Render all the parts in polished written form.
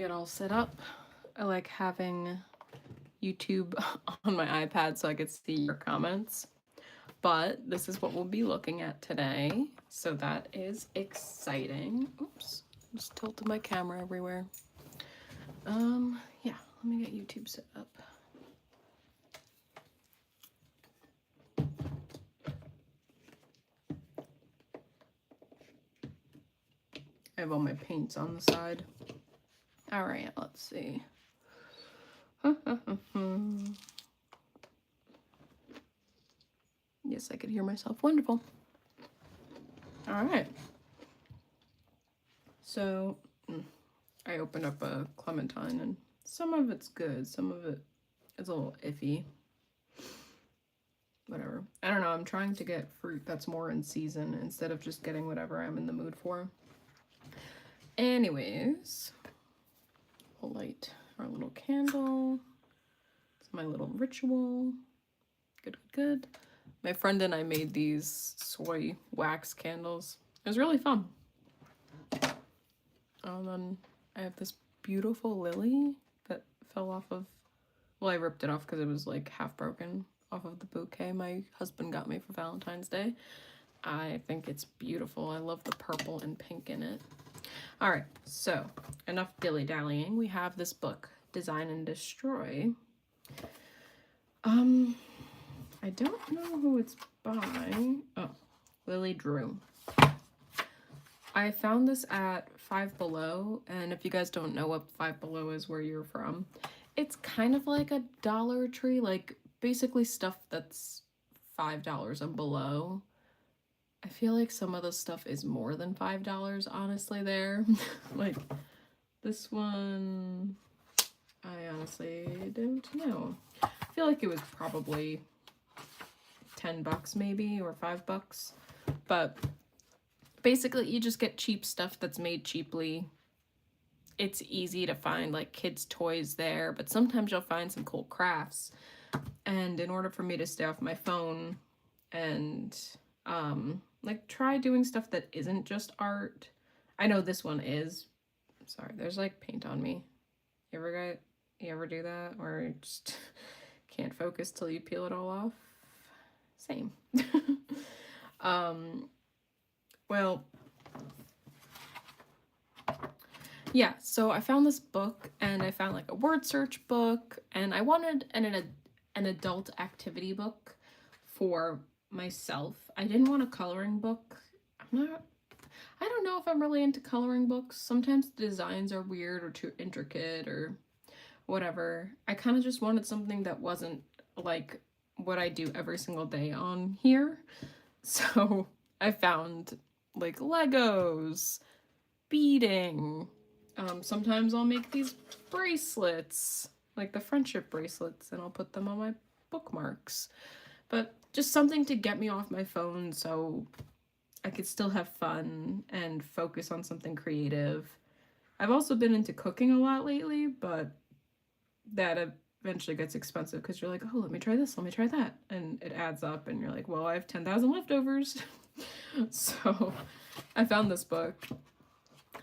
get all set up. I like having YouTube on my iPad so I could see your comments. But this is what we'll be looking at today. So that is exciting. Oops, just tilted my camera everywhere. Yeah, let me get YouTube set up. I have all my paints on the side. All right, let's see. Yes, I could hear myself. Wonderful. All right. So I opened up a clementine and some of it's good. Some of it is a little iffy. Whatever. I don't know. I'm trying to get fruit that's more in season instead of just getting whatever I'm in the mood for. Anyways, we'll light our little candle. It's my little ritual. Good, good. My friend and I made these soy wax candles. It was really fun. And then I have this beautiful lily that fell off of, well, I ripped it off because it was like half broken off of the bouquet my husband got me for Valentine's Day. I think it's beautiful. I love the purple and pink in it. All right, so enough dilly-dallying. We have this book, Design and Destroy. I don't know who it's by. Oh, Lily Drew. I found this at Five Below, and if you guys don't know what Five Below is where you're from, it's kind of like a Dollar Tree, like basically stuff that's $5 and below. I feel like some of the stuff is more than $5, honestly, there. Like, this one, I honestly don't know. I feel like it was probably $10 maybe, or $5. But basically, you just get cheap stuff that's made cheaply. It's easy to find, like, kids' toys there, but sometimes you'll find some cool crafts. And in order for me to stay off my phone and, like, try doing stuff that isn't just art. I know this one is. Sorry, there's, like, paint on me. You ever do that? Or you just can't focus till you peel it all off? Same. Well, yeah, so I found this book, and I found, like, a word search book, and I wanted an adult activity book for myself. I didn't want a coloring book. I don't know if I'm really into coloring books. Sometimes the designs are weird or too intricate or whatever. I kind of just wanted something that wasn't like what I do every single day on here. So I found like Legos, beading. Sometimes I'll make these bracelets, like the friendship bracelets, and I'll put them on my bookmarks. But just something to get me off my phone so I could still have fun and focus on something creative. I've also been into cooking a lot lately, but that eventually gets expensive because you're like, oh, let me try this, let me try that. And it adds up and you're like, well, I have 10,000 leftovers. So I found this book,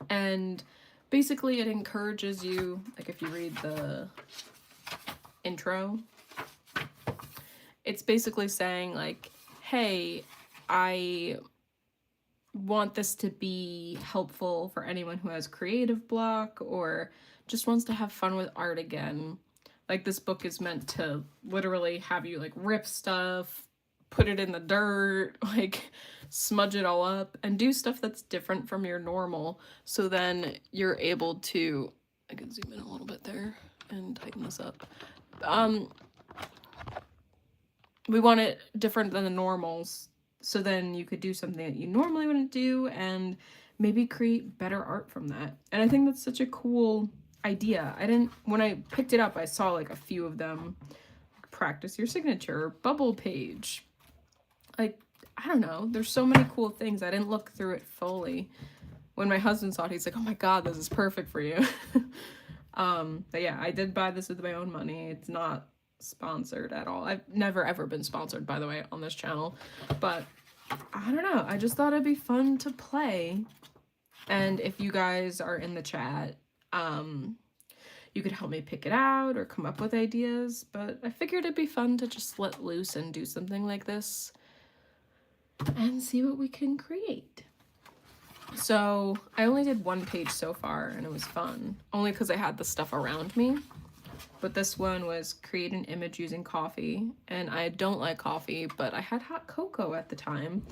and basically it encourages you, like if you read the intro, it's basically saying like, hey, I want this to be helpful for anyone who has creative block or just wants to have fun with art again. Like, this book is meant to literally have you like rip stuff, put it in the dirt, like smudge it all up, and do stuff that's different from your normal, so then you're able to, I can zoom in a little bit there and tighten this up. We want it different than the normals, so then you could do something that you normally wouldn't do and maybe create better art from that. And I think that's such a cool idea. When I picked it up, I saw like a few of them. Practice your signature, bubble page. Like, I don't know. There's so many cool things. I didn't look through it fully. When my husband saw it, he's like, oh my God, this is perfect for you. But yeah, I did buy this with my own money. It's not sponsored at all. I've never ever been sponsored, by the way, on this channel. But I don't know. I just thought it'd be fun to play. And if you guys are in the chat, you could help me pick it out or come up with ideas, but I figured it'd be fun to just let loose and do something like this and see what we can create. So I only did one page so far and it was fun, only because I had the stuff around me. But this one was create an image using coffee, and I don't like coffee, but I had hot cocoa at the time.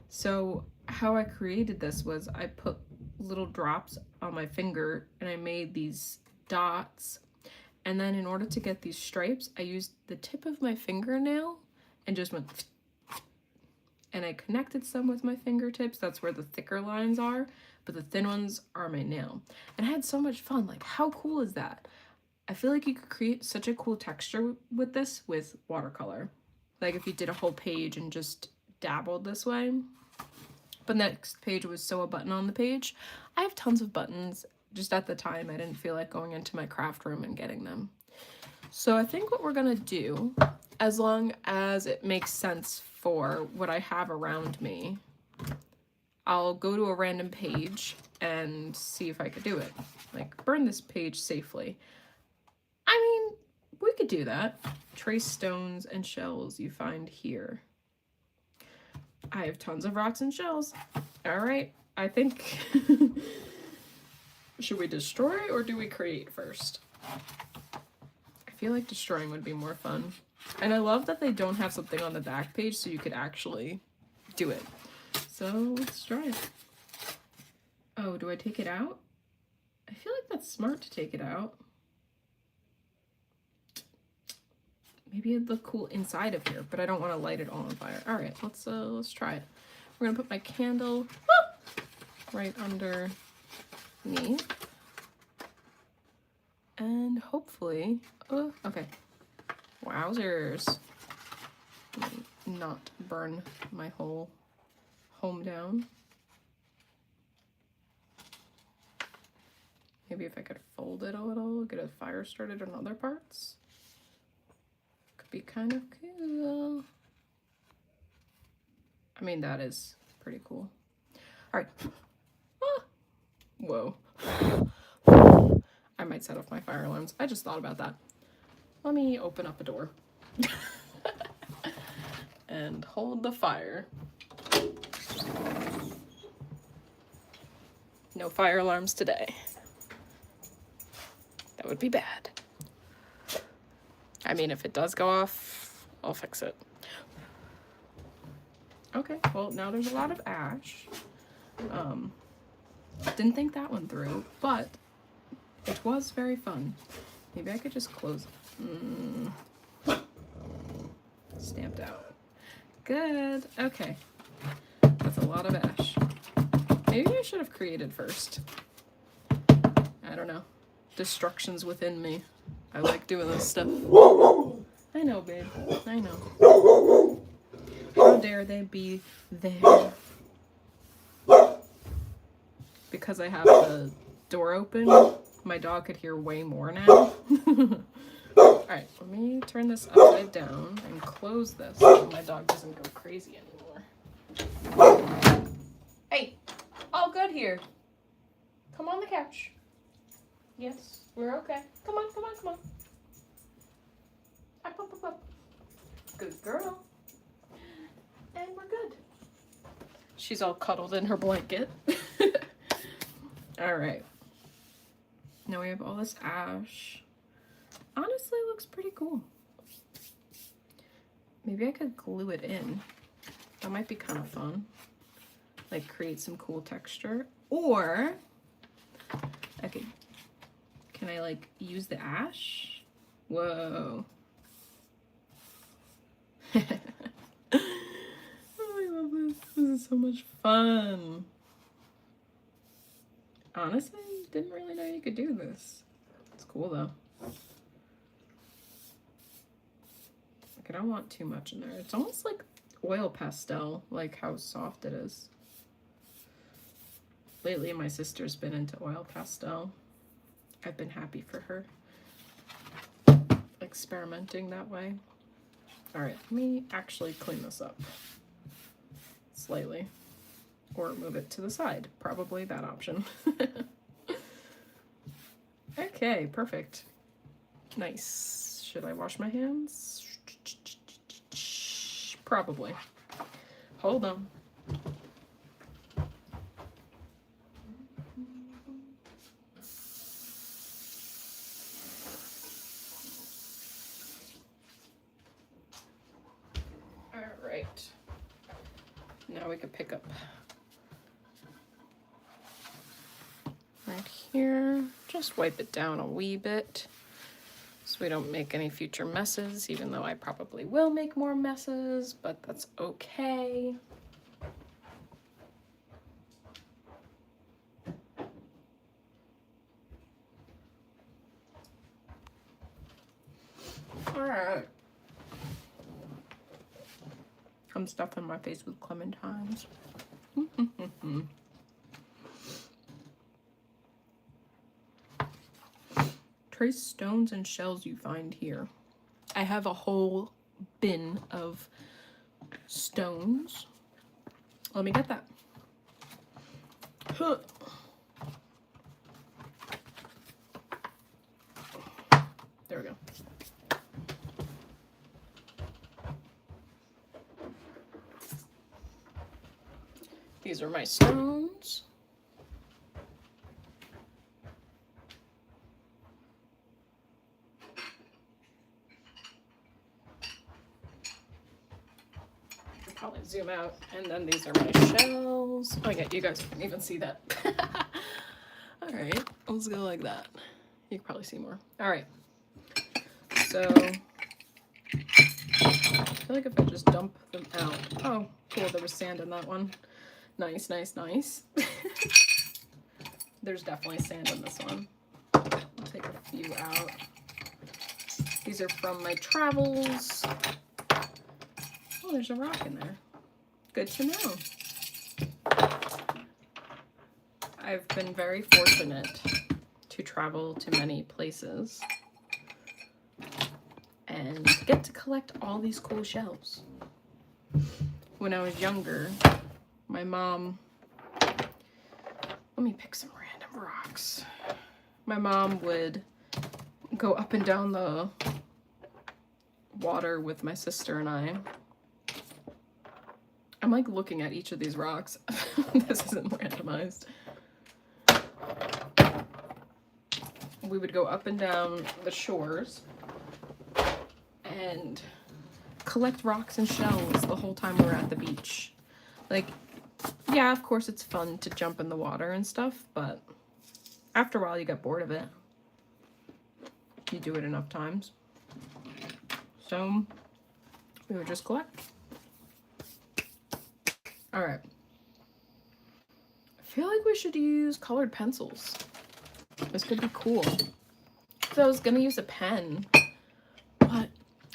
So how I created this was I put little drops on my finger and I made these dots. And then in order to get these stripes, I used the tip of my fingernail and just went, and I connected some with my fingertips. That's where the thicker lines are, but the thin ones are my nail. And I had so much fun. Like, how cool is that? I feel like you could create such a cool texture with this with watercolor. Like if you did a whole page and just dabbled this way. But next page was sew a button on the page. I have tons of buttons. Just at the time, I didn't feel like going into my craft room and getting them. So I think what we're gonna do, as long as it makes sense for what I have around me, I'll go to a random page and see if I could do it. Like burn this page safely. I mean, we could do that. Trace stones and shells you find here. I have tons of rocks and shells. All right, I think, should we destroy or do we create first? I feel like destroying would be more fun. And I love that they don't have something on the back page so you could actually do it. So let's try it. Oh, do I take it out? I feel like that's smart to take it out. Maybe it'd look cool inside of here, but I don't want to light it all on fire. All right, let's try it. We're gonna put my candle right under me, and hopefully, oh, okay. Wowzers! Let me not burn my whole home down. Maybe if I could fold it a little, get a fire started on other parts. Be kind of cool. I mean, that is pretty cool. All right. Ah. Whoa. I might set off my fire alarms. I just thought about that. Let me open up a door and hold the fire. No fire alarms today. That would be bad. I mean, if it does go off, I'll fix it. Okay, well, now there's a lot of ash. Didn't think that one through, but it was very fun. Maybe I could just close it. Stamped out. Good, okay. That's a lot of ash. Maybe I should have created first. I don't know. Destruction's within me. I like doing this stuff. I know, babe. I know. How dare they be there? Because I have the door open, my dog could hear way more now. Alright, let me turn this upside down and close this so my dog doesn't go crazy anymore. Hey, all good here. Come on the couch. Yes, we're okay. Come on, come on, come on. Up, up, up, up. Good girl. And we're good. She's all cuddled in her blanket. All right. Now we have all this ash. Honestly, it looks pretty cool. Maybe I could glue it in. That might be kind of fun. Like create some cool texture. Or I could, can I like use the ash? Whoa. Oh, I love this. This is so much fun. Honestly, didn't really know you could do this. It's cool though. Like, I don't want too much in there. It's almost like oil pastel, like how soft it is. Lately, my sister's been into oil pastel. I've been happy for her. Experimenting that way. All right, let me actually clean this up slightly. Or move it to the side. Probably that option. Okay, perfect. Nice. Should I wash my hands? Probably. Hold on. All right. Now we could pick up right here. Just wipe it down a wee bit so we don't make any future messes, even though I probably will make more messes, but that's okay. All right. I'm stuffing my face with clementines. Trace stones and shells you find here. I have a whole bin of stones. Let me get that. Huh. There we go. These are my stones. Probably zoom out, and then these are my shells. Oh yeah, you guys can even see that. All right, let's go like that. You can probably see more. All right, so I feel like if I just dump them out. Oh, cool, there was sand in that one. Nice, nice, nice. There's definitely sand in this one. I'll take a few out. These are from my travels. Oh, there's a rock in there. Good to know. I've been very fortunate to travel to many places and get to collect all these cool shells. When I was younger, my mom, let me pick some random rocks. My mom would go up and down the water with my sister and I. I'm like looking at each of these rocks. This isn't randomized. We would go up and down the shores and collect rocks and shells the whole time we were at the beach. Like, yeah, of course it's fun to jump in the water and stuff, but after a while you get bored of it. You do it enough times. So we would just collect. All right. I feel like we should use colored pencils. This could be cool. So I was gonna use a pen, but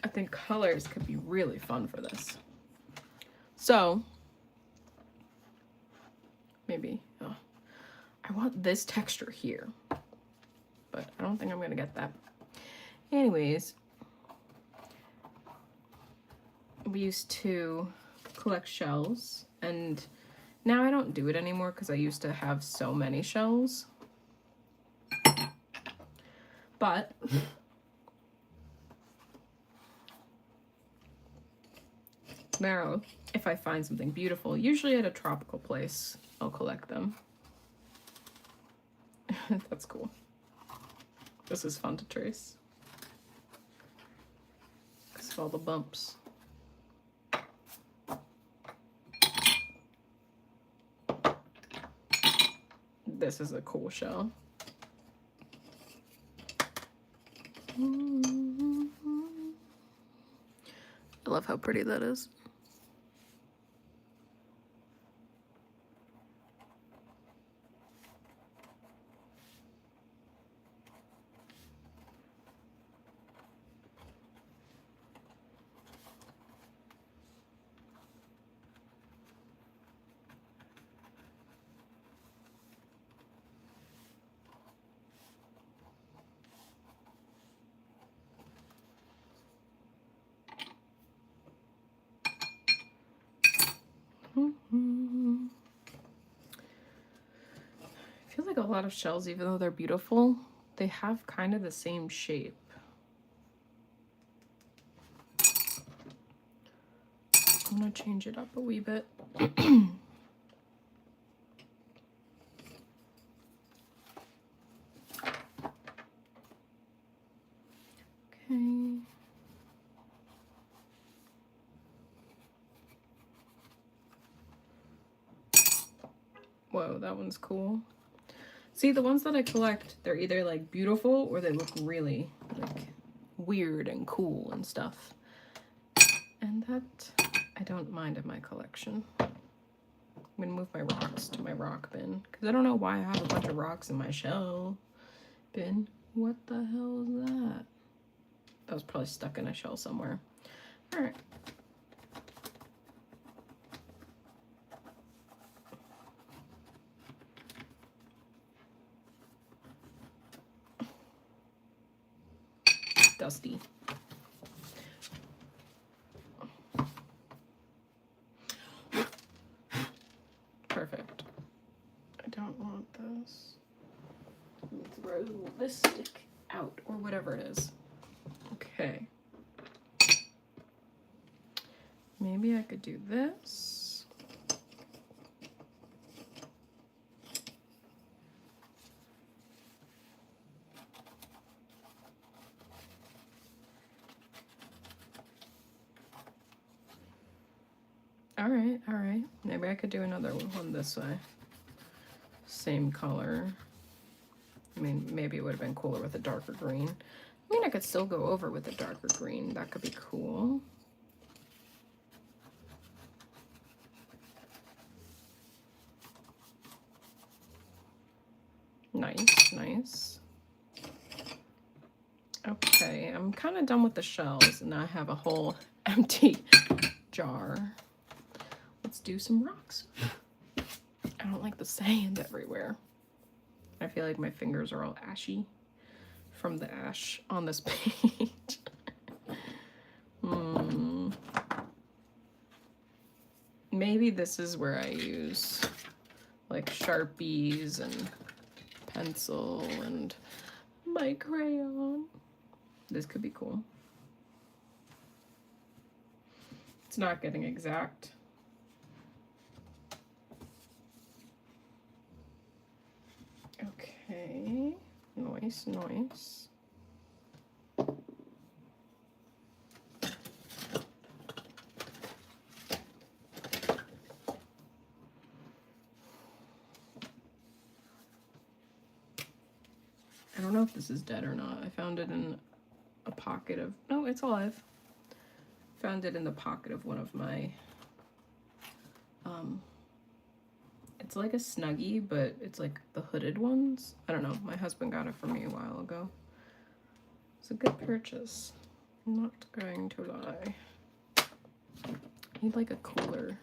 I think colors could be really fun for this. So maybe, I want this texture here, but I don't think I'm gonna get that. Anyways, we used to collect shells, and now I don't do it anymore because I used to have so many shells. But now, if I find something beautiful, usually at a tropical place, I'll collect them. That's cool. This is fun to trace because of all the bumps. This is a cool shell. I love how pretty that is. I feel like a lot of shells, even though they're beautiful, they have kind of the same shape. I'm gonna change it up a wee bit. Okay. Whoa, that one's cool. See, the ones that I collect, they're either like beautiful or they look really like weird and cool and stuff. And that I don't mind in my collection. I'm gonna move my rocks to my rock bin because I don't know why I have a bunch of rocks in my shell bin. What the hell is that? That was probably stuck in a shell somewhere. All right. Dusty. Perfect. I don't want this. Throw this stick out or whatever it is. Okay. Maybe I could do this. All right. Maybe I could do another one this way. Same color. I mean, maybe it would have been cooler with a darker green. I mean, I could still go over with a darker green. That could be cool. Nice. Okay, I'm kind of done with the shells, and now I have a whole empty jar. Let's do some rocks. I don't like the sand everywhere. I feel like my fingers are all ashy from the ash on this page. Maybe this is where I use like Sharpies and pencil and my crayon. This could be cool. It's not getting exact. Okay, nice. I don't know if this is dead or not. I found it in a pocket of, no, it's alive. Found it in the pocket of one of my, it's like a Snuggie, but it's like the hooded ones. I don't know, my husband got it for me a while ago. It's a good purchase, I'm not going to lie. I need like a cooler,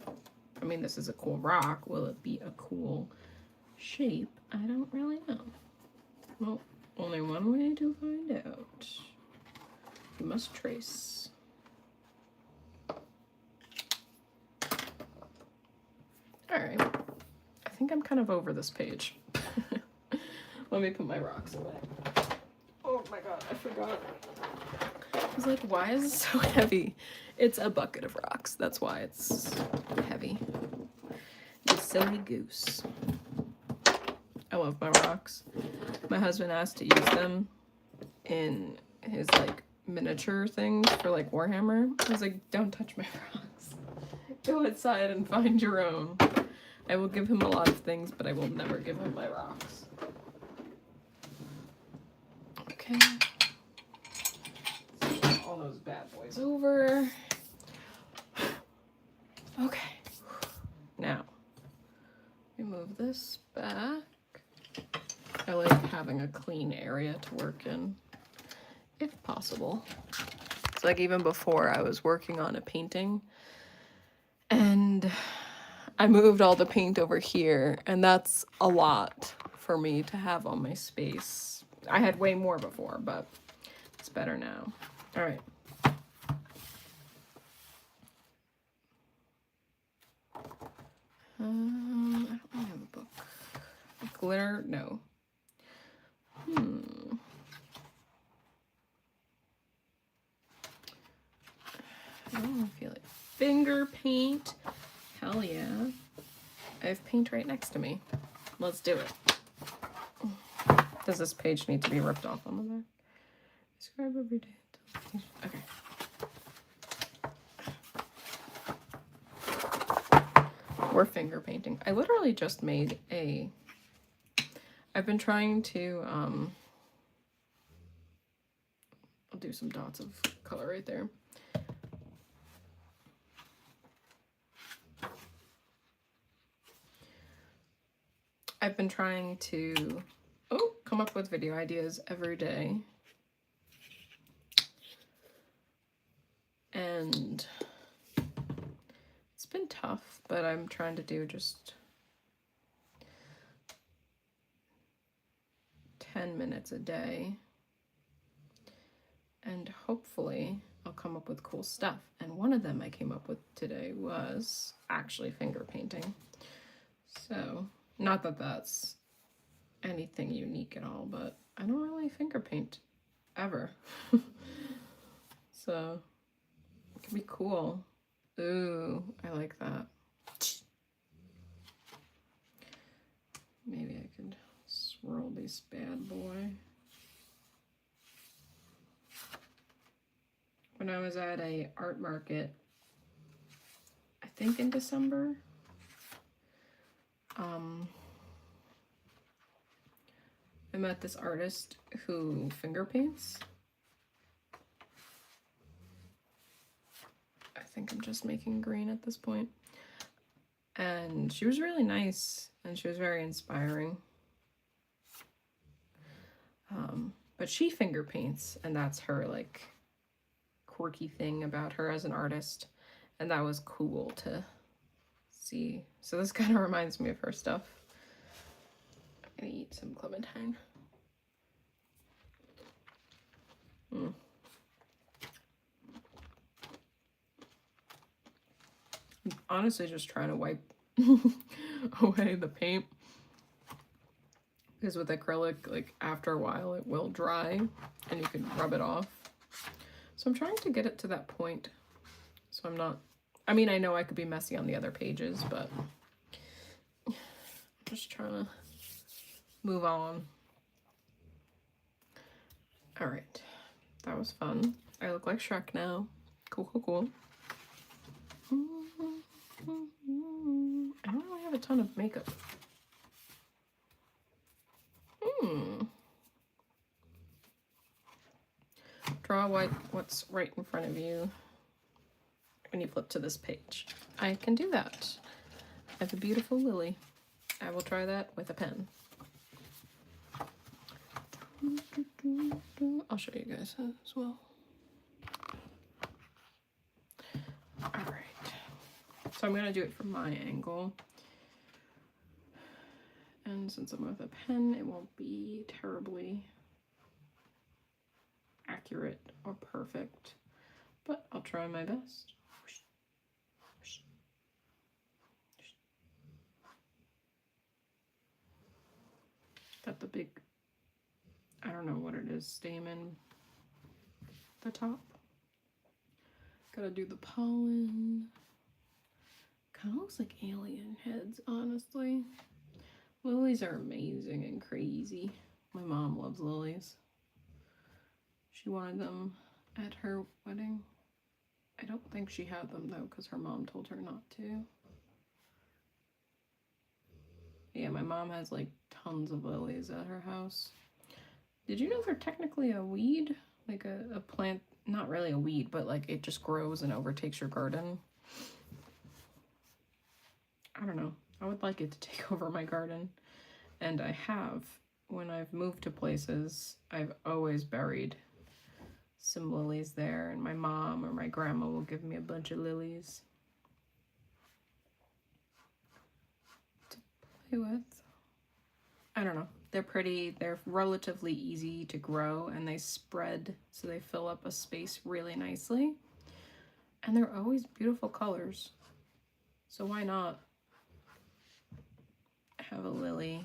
I mean, this is a cool rock. Will it be a cool shape? I don't really know. Well, only one way to find out. You must trace. All right, I think I'm kind of over this page. Let me put my rocks away. Oh my god, I forgot. I was like, why is it so heavy? It's a bucket of rocks. That's why it's heavy. You silly goose. I love my rocks. My husband asked to use them in his like miniature things for like Warhammer. I was like, don't touch my rocks. Go outside and find your own. I will give him a lot of things, but I will never give him my rocks. Okay. All those bad boys over. Okay. Now, remove this back. I like having a clean area to work in, if possible. It's like even before I was working on a painting, and I moved all the paint over here, and that's a lot for me to have on my space. I had way more before, but it's better now. All right. I don't have a book. Glitter? No. I don't feel like finger paint. Hell yeah. I have paint right next to me. Let's do it. Does this page need to be ripped off on the back? Describe every day. Okay. We're finger painting. I literally just made a... I've been trying to... I'll do some dots of color right there. I've been trying to come up with video ideas every day. And it's been tough, but I'm trying to do just 10 minutes a day. And hopefully I'll come up with cool stuff. And one of them I came up with today was actually finger painting. So, not that that's anything unique at all, but I don't really finger paint ever. So, it can be cool. Ooh, I like that. Maybe I could swirl this bad boy. When I was at a art market, I think in December, I met this artist who finger paints. I think I'm just making green at this point. And she was really nice, and she was very inspiring. But she finger paints, and that's her, like, quirky thing about her as an artist. And that was cool to see. So this kind of reminds me of her stuff. I'm gonna eat some clementine. I'm honestly just trying to wipe away the paint. Because with acrylic, like, after a while it will dry and you can rub it off. So I'm trying to get it to that point. So I'm not, I mean, I know I could be messy on the other pages, but I'm just trying to move on. All right, that was fun. I look like Shrek now. Cool, cool, cool. I don't really have a ton of makeup. Draw what's right in front of you when you flip to this page. I can do that. I have a beautiful lily. I will try that with a pen. I'll show you guys as well. All right. So I'm gonna do it from my angle. And since I'm with a pen, it won't be terribly accurate or perfect, but I'll try my best. Got the big, I don't know what it is, stamen at the top. Gotta do the pollen. Kind of looks like alien heads, honestly. Lilies are amazing and crazy. My mom loves lilies. She wanted them at her wedding. I don't think she had them though, because her mom told her not to. Yeah, my mom has like tons of lilies at her house. Did you know they're technically a weed? Like a plant, not really a weed, but like it just grows and overtakes your garden. I don't know. I would like it to take over my garden. And I have, when I've moved to places, I've always buried some lilies there, and my mom or my grandma will give me a bunch of lilies to play with. I don't know. They're pretty, they're relatively easy to grow, and they spread so they fill up a space really nicely. And they're always beautiful colors. So why not have a lily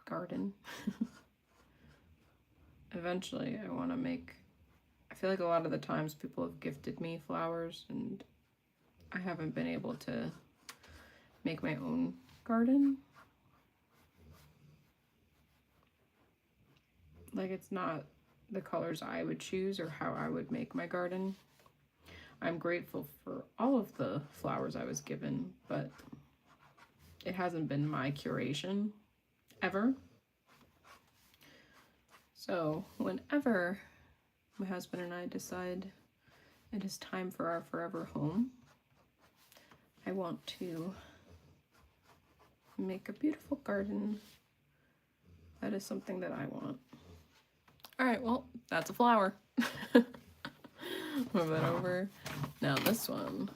garden? Eventually I want to make, I feel like a lot of the times people have gifted me flowers and I haven't been able to make my own garden. Like, it's not the colors I would choose or how I would make my garden. I'm grateful for all of the flowers I was given, but it hasn't been my curation ever. So whenever my husband and I decide it is time for our forever home, I want to make a beautiful garden. That is something that I want. All right, well, that's a flower. Move that over. Now this one,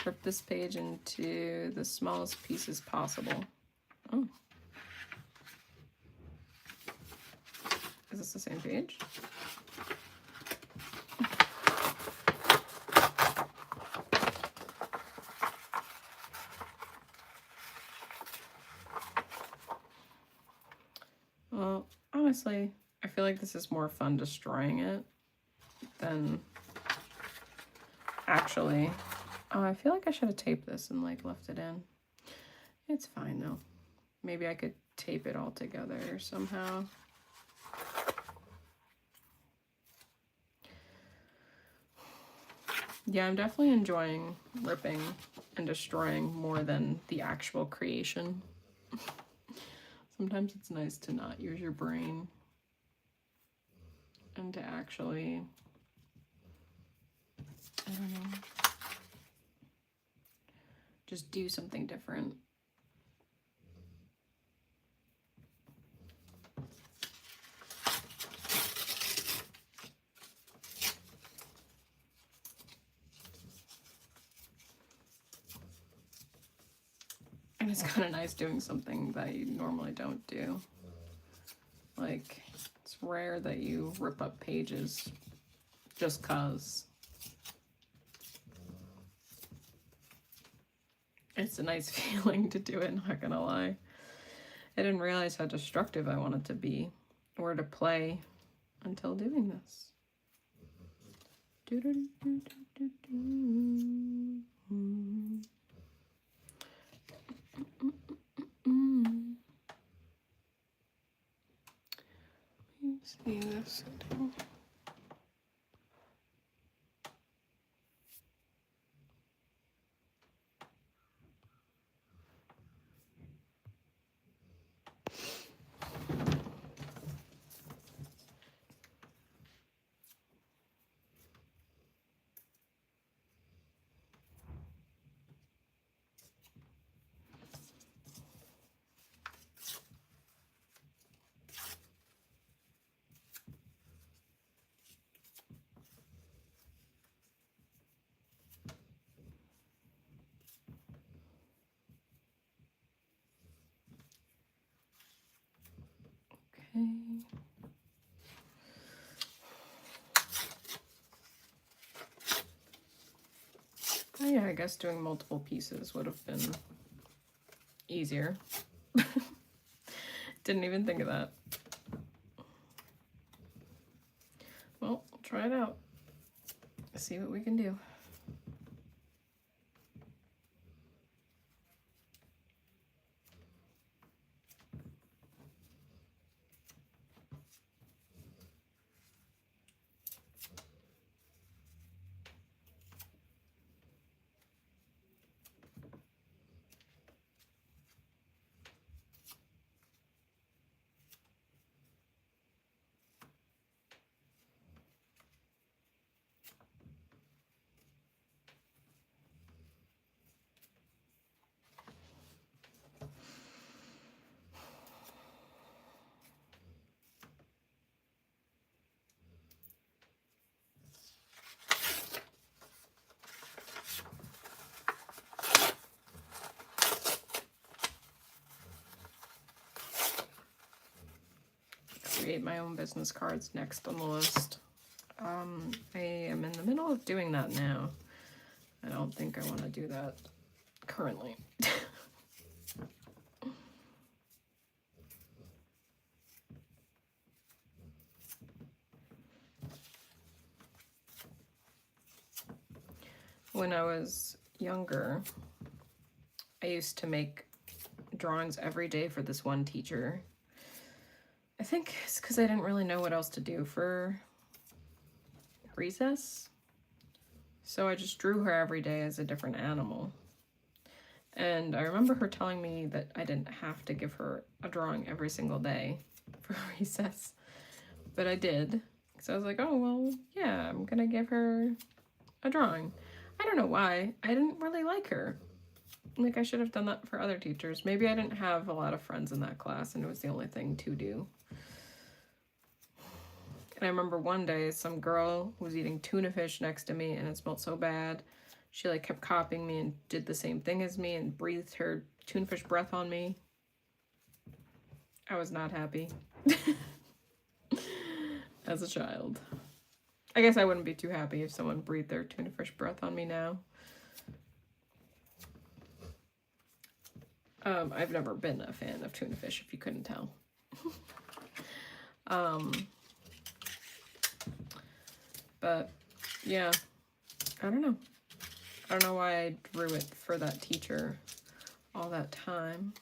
rip this page into the smallest pieces possible. Oh. Is this the same page? Well, honestly, I feel like this is more fun destroying it than actually. Oh, I feel like I should have taped this and like left it in. It's fine though. Maybe I could tape it all together somehow. Yeah, I'm definitely enjoying ripping and destroying more than the actual creation. Sometimes it's nice to not use your brain and to actually, I don't know, just do something different. And it's kind of nice doing something that you normally don't do. Like, it's rare that you rip up pages just 'cause. It's a nice feeling to do it, not gonna lie. I didn't realize how destructive I wanted to be or to play until doing this. Let's see this. Okay. Oh yeah, I guess doing multiple pieces would have been easier. Didn't even think of that. Well, we'll try it out. See what we can do. Create my own business cards next on the list. I am in the middle of doing that now. I don't think I want to do that currently. When I was younger, I used to make drawings every day for this one teacher. I think it's because I didn't really know what else to do for recess. So I just drew her every day as a different animal. And I remember her telling me that I didn't have to give her a drawing every single day for recess. But I did. So I was like, oh, well, yeah, I'm gonna give her a drawing. I don't know why. I didn't really like her. Like, I should have done that for other teachers. Maybe I didn't have a lot of friends in that class and it was the only thing to do. And I remember one day some girl was eating tuna fish next to me and it smelled so bad. She like kept copying me and did the same thing as me and breathed her tuna fish breath on me. I was not happy. As a child. I guess I wouldn't be too happy if someone breathed their tuna fish breath on me now. I've never been a fan of tuna fish, if you couldn't tell. But yeah, I don't know. I don't know why I drew it for that teacher all that time.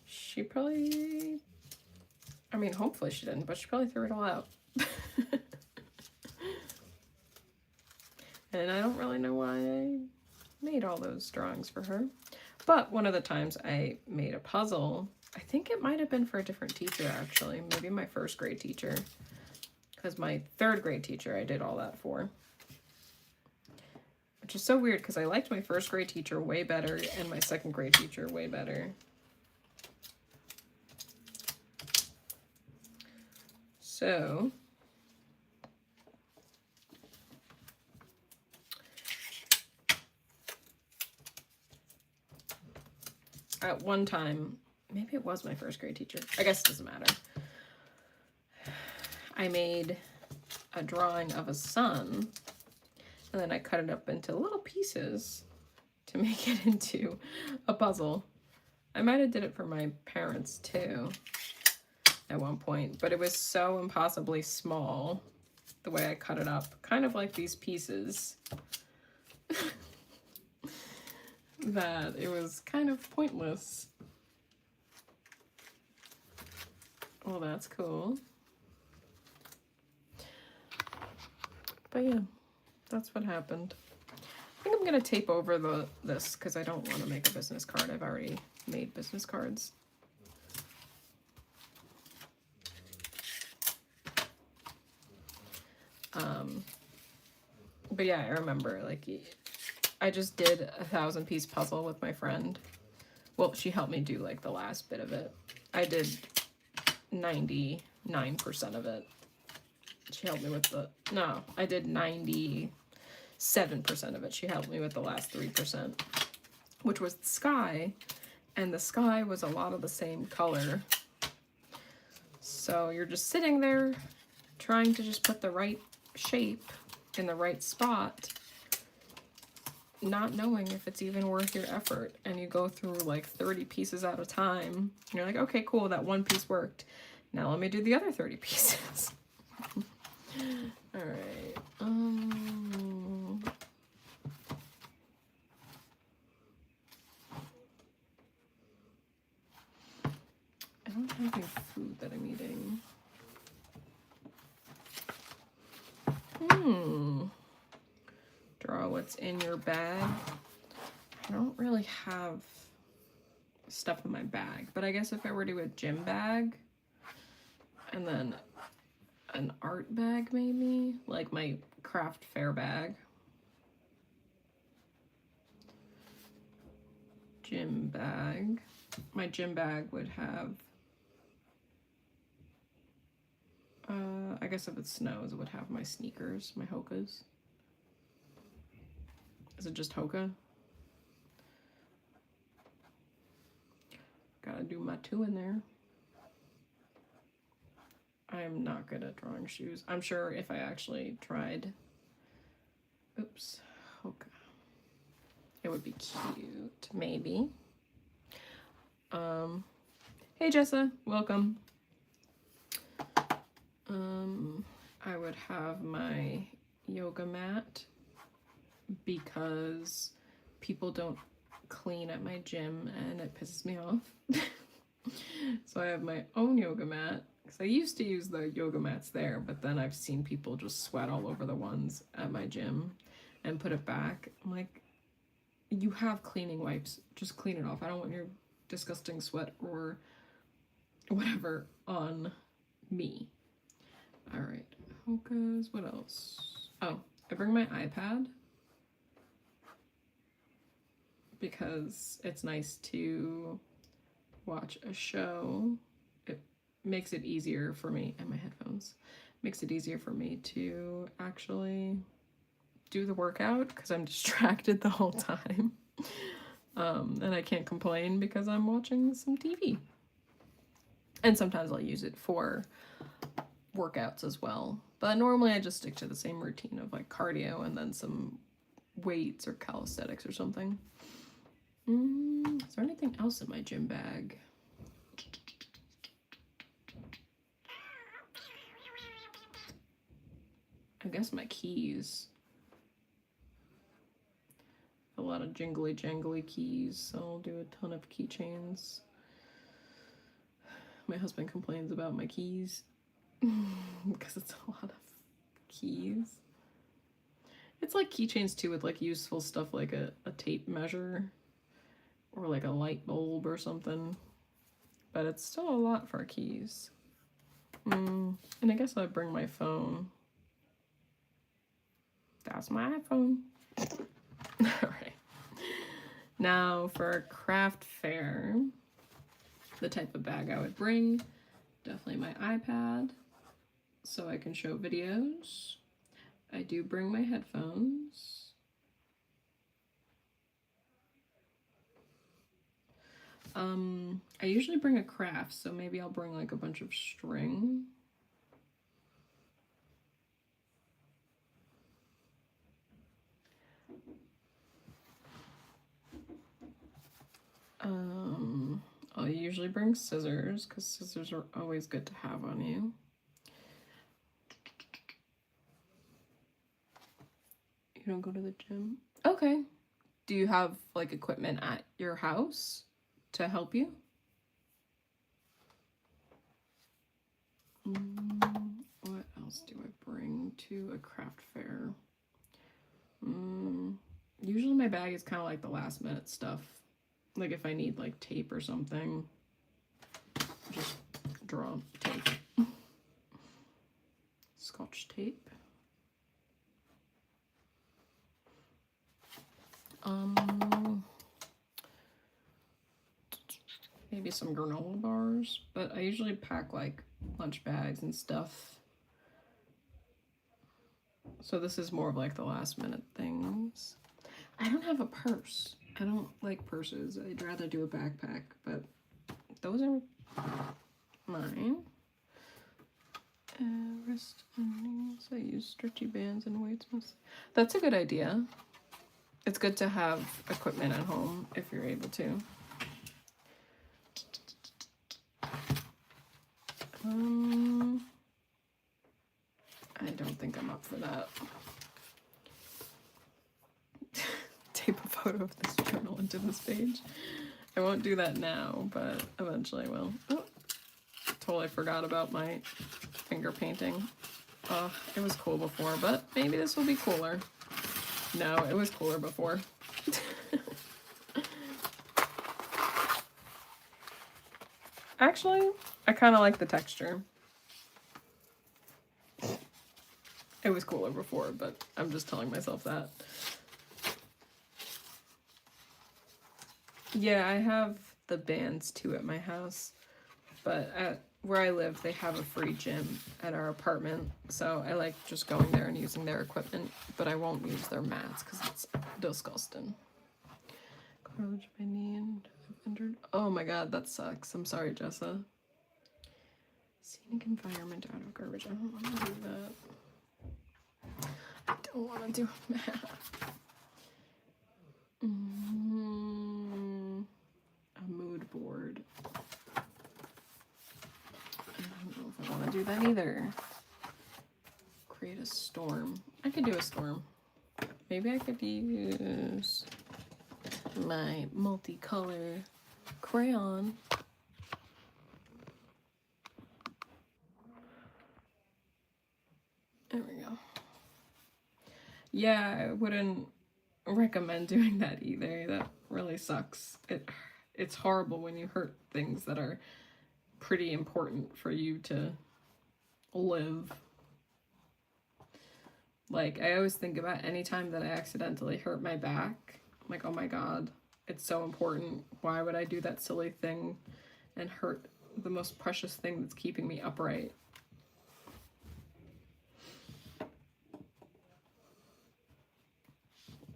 She probably, I mean, hopefully she didn't, but she probably threw it all out. And I don't really know why I made all those drawings for her. But one of the times I made a puzzle, I think it might have been for a different teacher actually, maybe my first grade teacher. Because my third grade teacher I did all that for. Which is so weird because I liked my first grade teacher way better and my second grade teacher way better. So at one time, maybe it was my first grade teacher. I guess it doesn't matter. I made a drawing of a sun and then I cut it up into little pieces to make it into a puzzle. I might have did it for my parents too at one point, but it was so impossibly small the way I cut it up, kind of like these pieces, that it was kind of pointless. Well, that's cool. But yeah, that's what happened. I think I'm gonna tape over this because I don't want to make a business card. I've already made business cards. But yeah, I remember like I just did a 1,000-piece puzzle with my friend. Well, she helped me do like the last bit of it. I did 99% of it. She helped me with I did 97% of it. She helped me with the last 3%, which was the sky, and the sky was a lot of the same color. So you're just sitting there trying to just put the right shape in the right spot, not knowing if it's even worth your effort. And you go through like 30 pieces at a time. And you're like, okay, cool, that one piece worked. Now let me do the other 30 pieces. All right. I don't have any food that I'm eating. Draw what's in your bag. I don't really have stuff in my bag, but I guess if I were to do a gym bag and then an art bag, maybe like my craft fair bag. Gym bag. My gym bag would have, I guess if it snows, it would have my sneakers, my Hokas. Is it just Hoka? Gotta do my 2 in there. I am not good at drawing shoes. I'm sure if I actually tried, oops, Hoka, it would be cute, maybe. Hey Jessa, welcome. I would have my yoga mat because people don't clean at my gym and it pisses me off. So I have my own yoga mat because I used to use the yoga mats there, but then I've seen people just sweat all over the ones at my gym and put it back. I'm like, you have cleaning wipes, just clean it off. I don't want your disgusting sweat or whatever on me. All right, hokas, what else? Oh, I bring my iPad because it's nice to watch a show. It makes it easier for me, and my headphones, makes it easier for me to actually do the workout because I'm distracted the whole time. And I can't complain because I'm watching some TV. And sometimes I'll use it for workouts as well. But normally I just stick to the same routine of like cardio and then some weights or calisthenics or something. Is there anything else in my gym bag? I guess my keys. A lot of jingly jangly keys, so I'll do a ton of keychains. My husband complains about my keys because it's a lot of keys. It's like keychains too with like useful stuff like a tape measure or like a light bulb or something, but it's still a lot for keys. And I guess I bring my phone. That's my iPhone. All right. Now for a craft fair, the type of bag I would bring, definitely my iPad so I can show videos. I do bring my headphones. I usually bring a craft, so maybe I'll bring like a bunch of string. I'll usually bring scissors because scissors are always good to have on you. You don't go to the gym? Okay. Do you have like equipment at your house to help you? What else do I bring to a craft fair? Usually my bag is kind of like the last minute stuff. Like if I need like tape or something, just draw tape. Scotch tape. Maybe some granola bars, but I usually pack like lunch bags and stuff. So this is more of like the last minute things. I don't have a purse. I don't like purses. I'd rather do a backpack, but those are mine. Wrist and knees. I use stretchy bands and weights. That's a good idea. It's good to have equipment at home if you're able to. I don't think I'm up for that. Tape a photo of this journal into this page. I won't do that now, but eventually I will. Oh, totally forgot about my finger painting. It was cool before, but maybe this will be cooler. No, it was cooler before. Actually, I kind of like the texture. It was cooler before, but I'm just telling myself that. Yeah, I have the bands too at my house, but at where I live, they have a free gym at our apartment, so I like just going there and using their equipment, but I won't use their mats because it's disgusting. Cartilage my knee and injured. Oh my god, that sucks. I'm sorry, Jessa. Scenic environment out of garbage. I don't want to do that. I don't want to do that. A mood board. I don't know if I want to do that either. Create a storm. I could do a storm. Maybe I could use my multicolor crayon. There we go. Yeah, I wouldn't recommend doing that either. That really sucks. It's horrible when you hurt things that are pretty important for you to live. Like, I always think about any time that I accidentally hurt my back. I'm like, oh my god, it's so important. Why would I do that silly thing and hurt the most precious thing that's keeping me upright?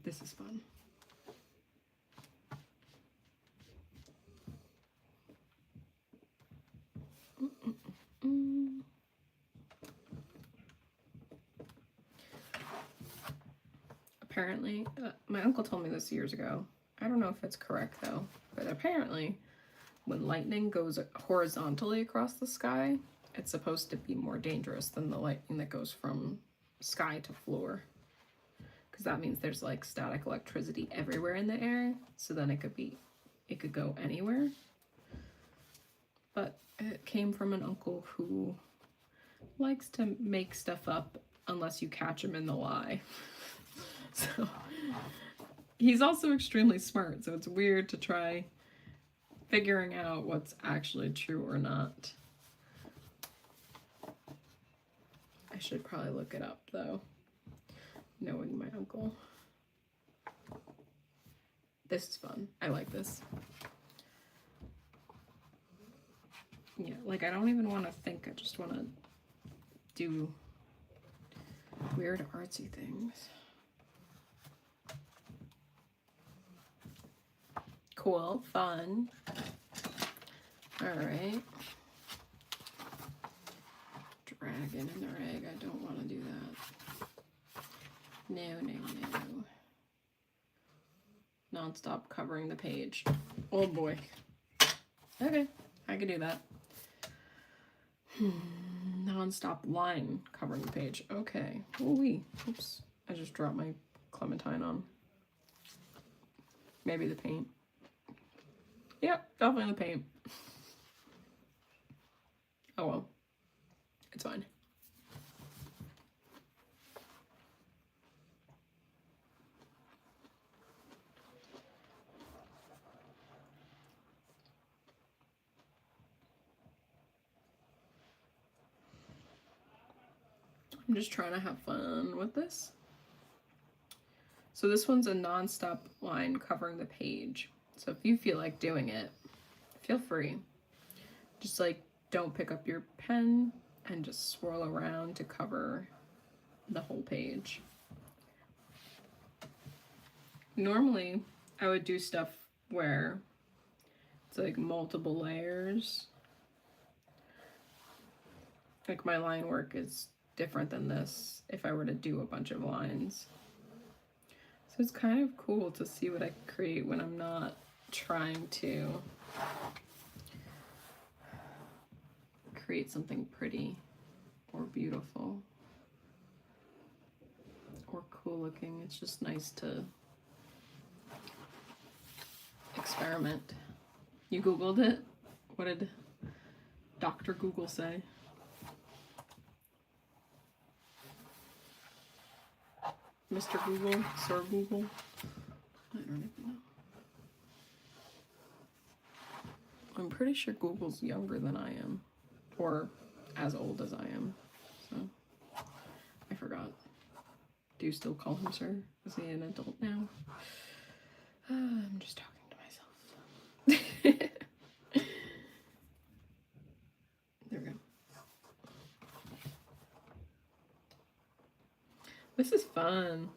This is fun. Apparently, my uncle told me this years ago. I don't know if it's correct though, but apparently when lightning goes horizontally across the sky, it's supposed to be more dangerous than the lightning that goes from sky to floor. Because that means there's like static electricity everywhere in the air, so then it could go anywhere. But it came from an uncle who likes to make stuff up unless you catch him in the lie. So he's also extremely smart, so it's weird to try figuring out what's actually true or not. I should probably look it up though, knowing my uncle. This is fun. I like this. Yeah, like I don't even want to think, I just want to do weird artsy things. Cool, fun. All right. Dragon in their egg. I don't want to do that. No. Non-stop covering the page. Oh boy. Okay, I can do that. Non-stop line covering the page. Okay. Ooh-wee. Oops. I just dropped my clementine on. Maybe the paint. Yep, definitely the paint. Oh well. It's fine. I'm just trying to have fun with this. So this one's a non-stop line covering the page. So if you feel like doing it, feel free. Just like don't pick up your pen and just swirl around to cover the whole page. Normally, I would do stuff where it's like multiple layers. Like my line work is different than this if I were to do a bunch of lines. So it's kind of cool to see what I create when I'm not trying to create something pretty or beautiful or cool looking. It's just nice to experiment. You Googled it? What did Dr. Google say? Mr. Google? Sir Google? I don't even know. I'm pretty sure Google's younger than I am. Or as old as I am. So, I forgot. Do you still call him sir? Is he an adult now? I'm just talking to myself. There we go. This is fun.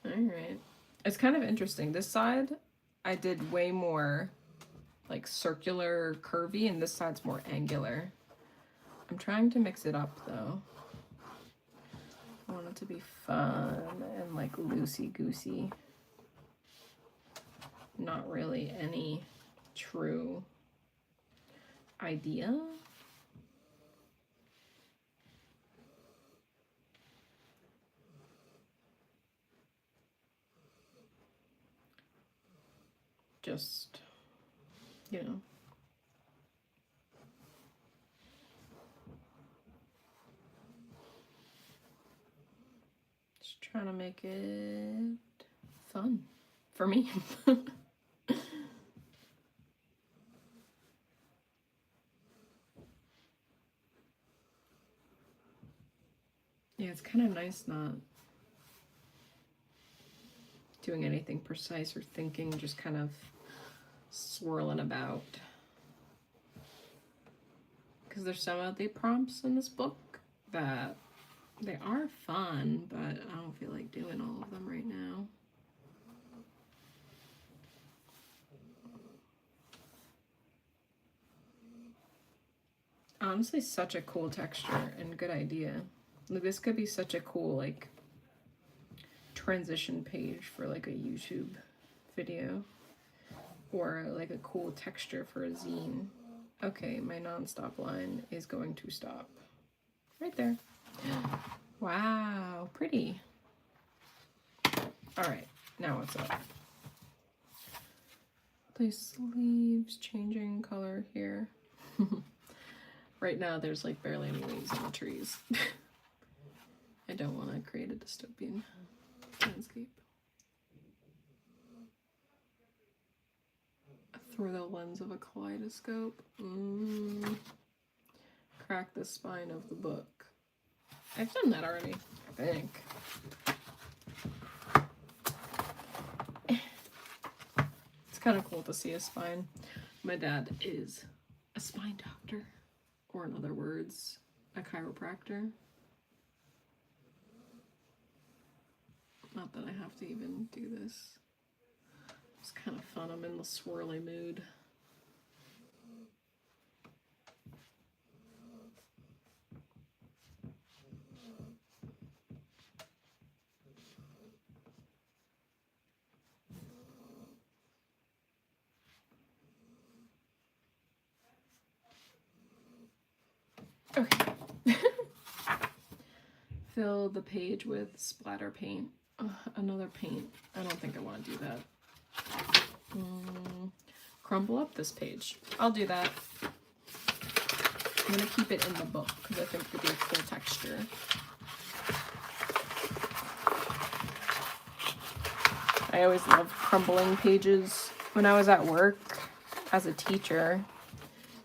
Alright. It's kind of interesting. This side, I did way more like circular, curvy, and this side's more angular. I'm trying to mix it up though. I want it to be fun and like loosey-goosey. Not really any true idea. just, you know. Just trying to make it fun for me. Yeah, it's kind of nice not doing anything precise or thinking, just kind of swirling about. Because there's some of the prompts in this book that they are fun, but I don't feel like doing all of them right now. Honestly, such a cool texture and good idea. Like, this could be such a cool, like, transition page for, like, a YouTube video. Or, like, a cool texture for a zine. Okay, my non-stop line is going to stop. Right there. Wow, pretty. Alright, now what's up? The sleeves changing color here. Right now there's like barely any leaves on the trees. I don't want to create a dystopian landscape. Through the lens of a kaleidoscope. Crack the spine of the book. I've done that already, I think. It's kind of cool to see a spine. My dad is a spine doctor, or in other words, a chiropractor. Not that I have to even do this. It's kind of fun. I'm in the swirly mood. Okay. Fill the page with splatter paint. Another paint. I don't think I want to do that. Crumble up this page. I'll do that. I'm going to keep it in the book because I think it'd be a cool texture. I always loved crumbling pages. When I was at work as a teacher,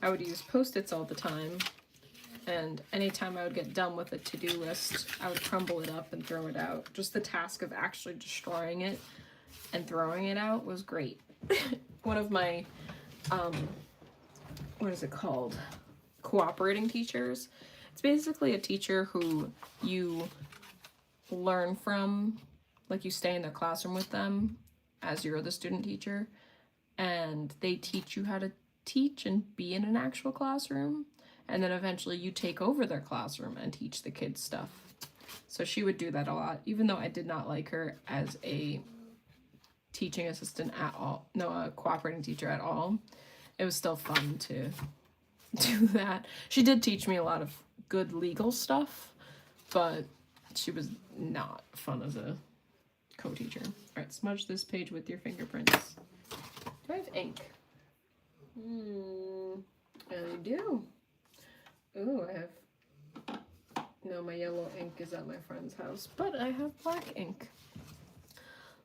I would use Post-its all the time. And anytime I would get done with a to-do list, I would crumble it up and throw it out. Just the task of actually destroying it and throwing it out was great. One of my, what is it called? Cooperating teachers. It's basically a teacher who you learn from, like you stay in the classroom with them as you're the student teacher, and they teach you how to teach and be in an actual classroom. And then eventually you take over their classroom and teach the kids stuff. So she would do that a lot, even though I did not like her as a teaching assistant at all. No, a cooperating teacher at all. It was still fun to do that. She did teach me a lot of good legal stuff, but she was not fun as a co-teacher. All right, smudge this page with your fingerprints. Do I have ink? I do. Ooh, I have, no, my yellow ink is at my friend's house, but I have black ink.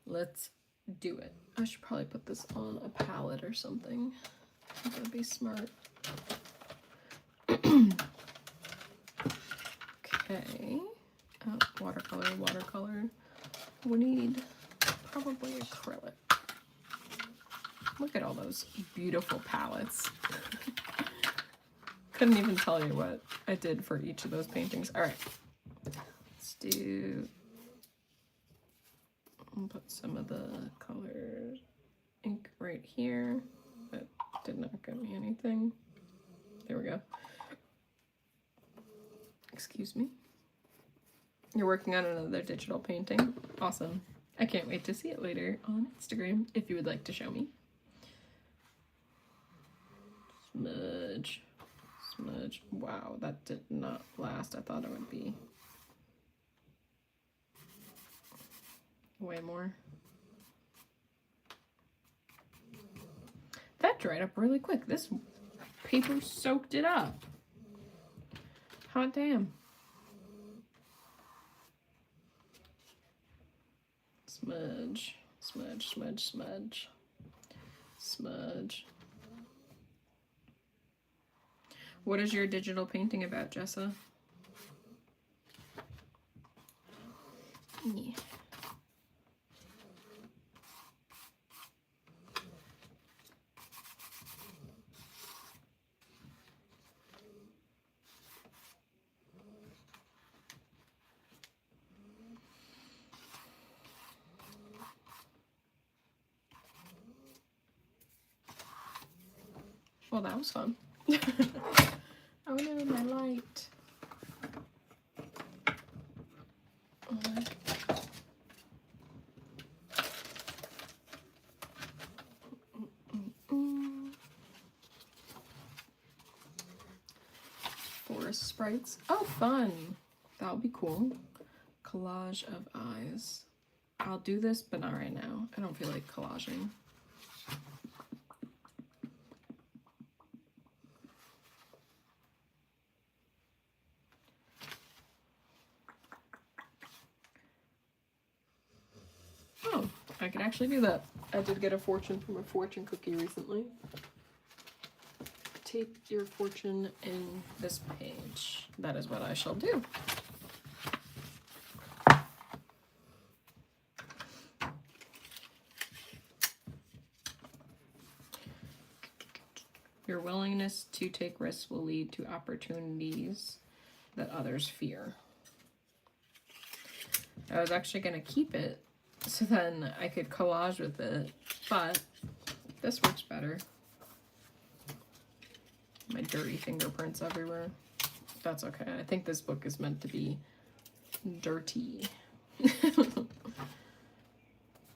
Let's do it. I should probably put this on a palette or something. That'd be smart. Okay. Watercolor, watercolor. We need probably acrylic. Look at all those beautiful palettes. Couldn't even tell you what I did for each of those paintings. All right, let's do, I'll put some of the color ink right here. That did not get me anything. There we go. Excuse me. You're working on another digital painting. Awesome. I can't wait to see it later on Instagram if you would like to show me. Smudge. Smudge. Wow, that did not last. I thought it would be way more. dried up really quick. This paper soaked it up. Hot damn. Smudge, smudge, smudge, smudge, smudge. What is your digital painting about, Jessa? Yeah. Well, that was fun. Oh no, my light. Forest sprites. Oh, fun. That'll be cool. Collage of eyes. I'll do this, but not right now. I don't feel like collaging. Oh, I can actually do that. I did get a fortune from a fortune cookie recently. Tape your fortune in this page. That is what I shall do. Your willingness to take risks will lead to opportunities that others fear. I was actually going to keep it so then I could collage with it, but this works better. My dirty fingerprints everywhere. That's okay. I think this book is meant to be dirty.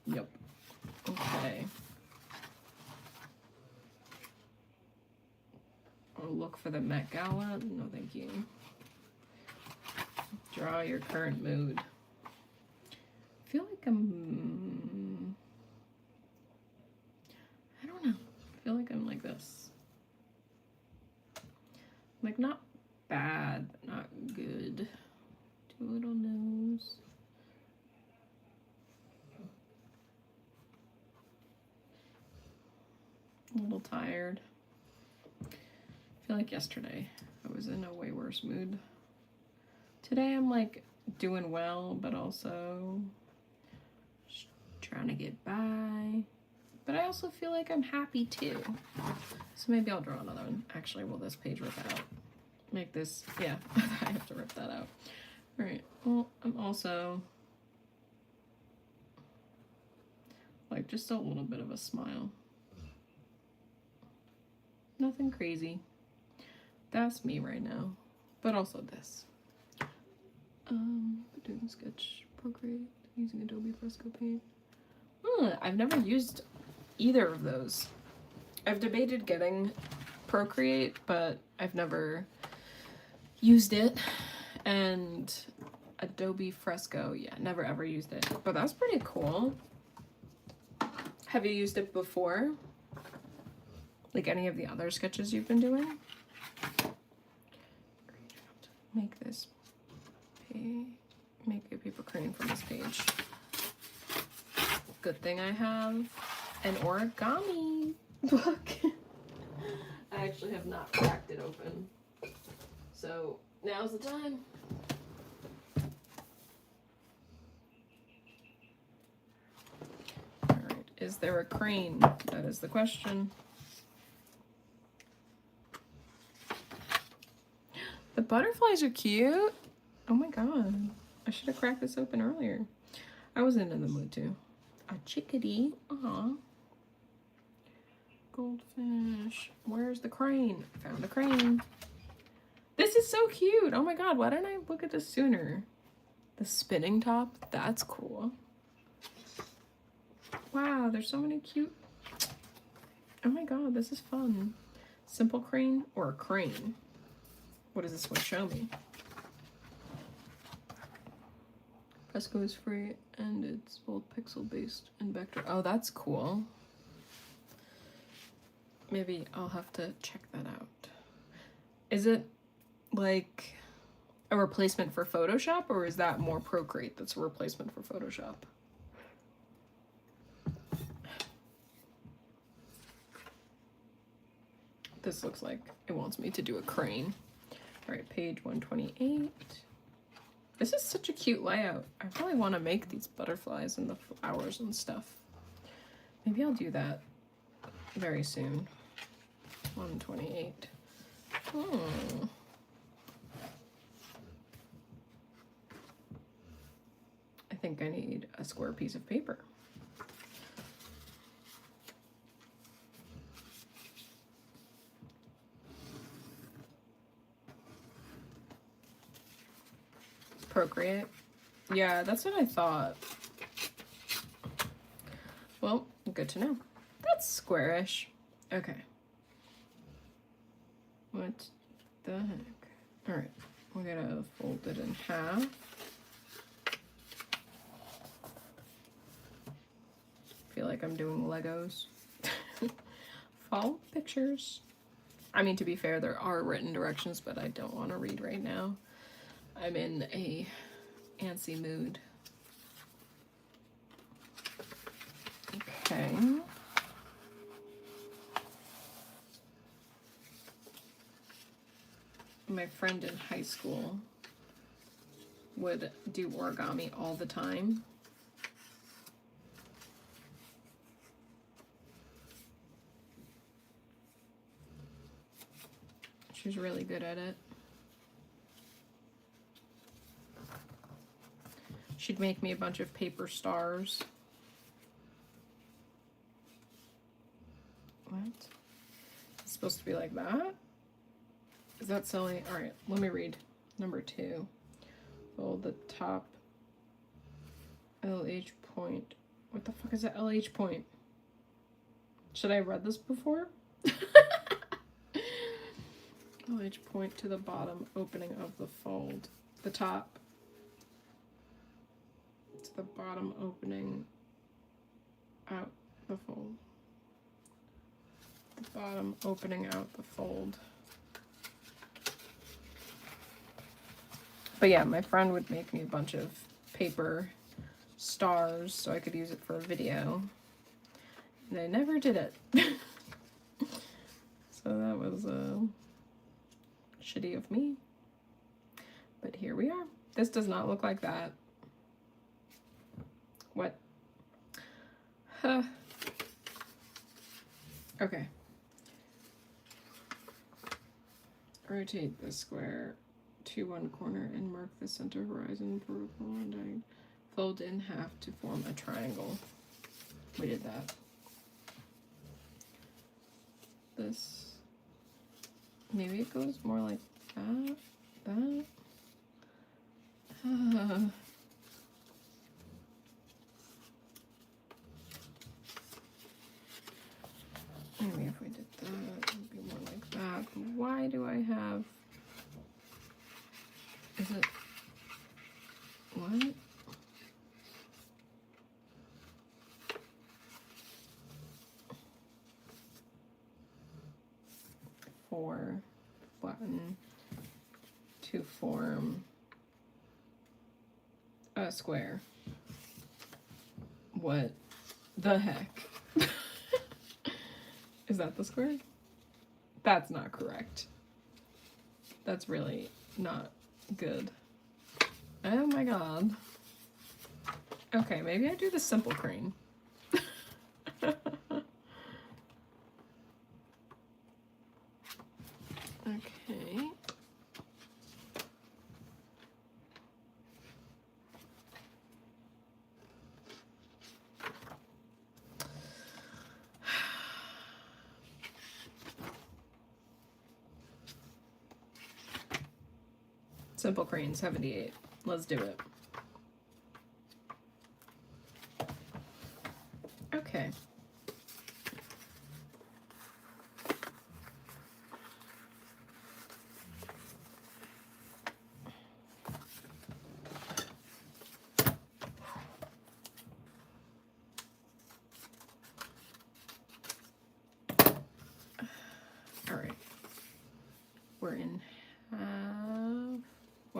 Yep. Okay. I'll look for the Met Gala. No, thank you. Draw your current mood. I feel like I don't know. I feel like I'm like this. Like, not bad, but not good. Two little nose. A little tired. I feel like yesterday I was in a way worse mood. Today I'm like doing well, but also just trying to get by. But I also feel like I'm happy too. So maybe I'll draw another one. Actually, will this page rip out? Make this, yeah, I have to rip that out. All right, well, I'm also like just a little bit of a smile. Nothing crazy. That's me right now, but also this. Doing sketch, Procreate, using Adobe Fresco Paint. I've never used either of those. I've debated getting Procreate, but I've never used it. And Adobe Fresco, yeah, never ever used it. But that's pretty cool. Have you used it before? Like any of the other sketches you've been doing? Make this page, make a paper crane from this page. Good thing I have an origami book. I actually have not cracked it open. So now's the time. All right, is there a crane? That is the question. The butterflies are cute. Oh my god. I should have cracked this open earlier. I wasn't in the mood to. A chickadee. Aw. Goldfish. Where's the crane? Found a crane. This is so cute. Oh my god, why didn't I look at this sooner? The spinning top. That's cool. Wow, there's so many cute. Oh my god, this is fun. Simple crane or a crane? What does this one show me? Fresco is free and it's both pixel based and vector. Oh, that's cool. Maybe I'll have to check that out. Is it like a replacement for Photoshop, or is that more Procreate that's a replacement for Photoshop? This looks like it wants me to do a crane. All right, page 128. This is such a cute layout. I really want to make these butterflies and the flowers and stuff. Maybe I'll do that very soon. 128. I think I need a square piece of paper. Procreate. Yeah, that's what I thought. Well, good to know. That's squarish. Okay. What the heck? All right, we're gonna fold it in half. Feel like I'm doing Legos. Fall pictures. I mean, to be fair, there are written directions, but I don't want to read right now. I'm in a antsy mood. Okay. My friend in high school would do origami all the time. She's really good at it. She'd make me a bunch of paper stars. What? It's supposed to be like that? Is that silly? All right, let me read. Number 2. Fold the top LH point. What the fuck is that LH point? Should I have read this before? LH point to the bottom opening of the fold. The top to the bottom opening out the fold. The bottom opening out the fold. But yeah, my friend would make me a bunch of paper stars so I could use it for a video. And I never did it. So that was shitty of me. But here we are. This does not look like that. What? Huh. Okay. Rotate the square to one corner and mark the center horizon vertical and diagonal. Fold in half to form a triangle. We did that. This, maybe it goes more like that, that. Maybe if we did that, it would be more like that. Why do I have, is it, what? For button to form a square. What the heck? Is that the square? That's not correct. That's really not good. Oh my god. Okay, maybe I do the simple crane. Okay. Simple crane 78. Let's do it. Okay.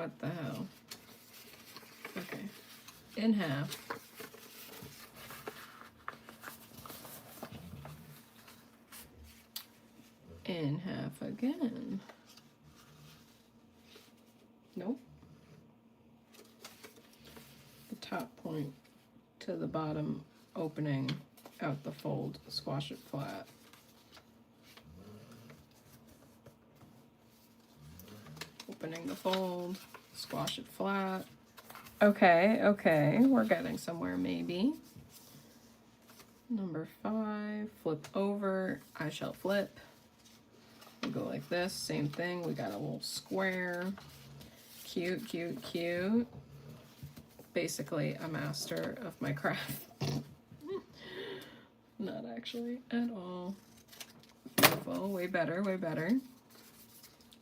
What the hell? Okay. In half. In half again. Nope. The top point to the bottom opening out the fold, squash it flat. Opening the fold, squash it flat. Okay, okay, we're getting somewhere maybe. Number 5, flip over, I shall flip. We'll go like this, same thing, we got a little square. Cute, cute, cute. Basically a master of my craft. Not actually at all. Beautiful, way better, way better.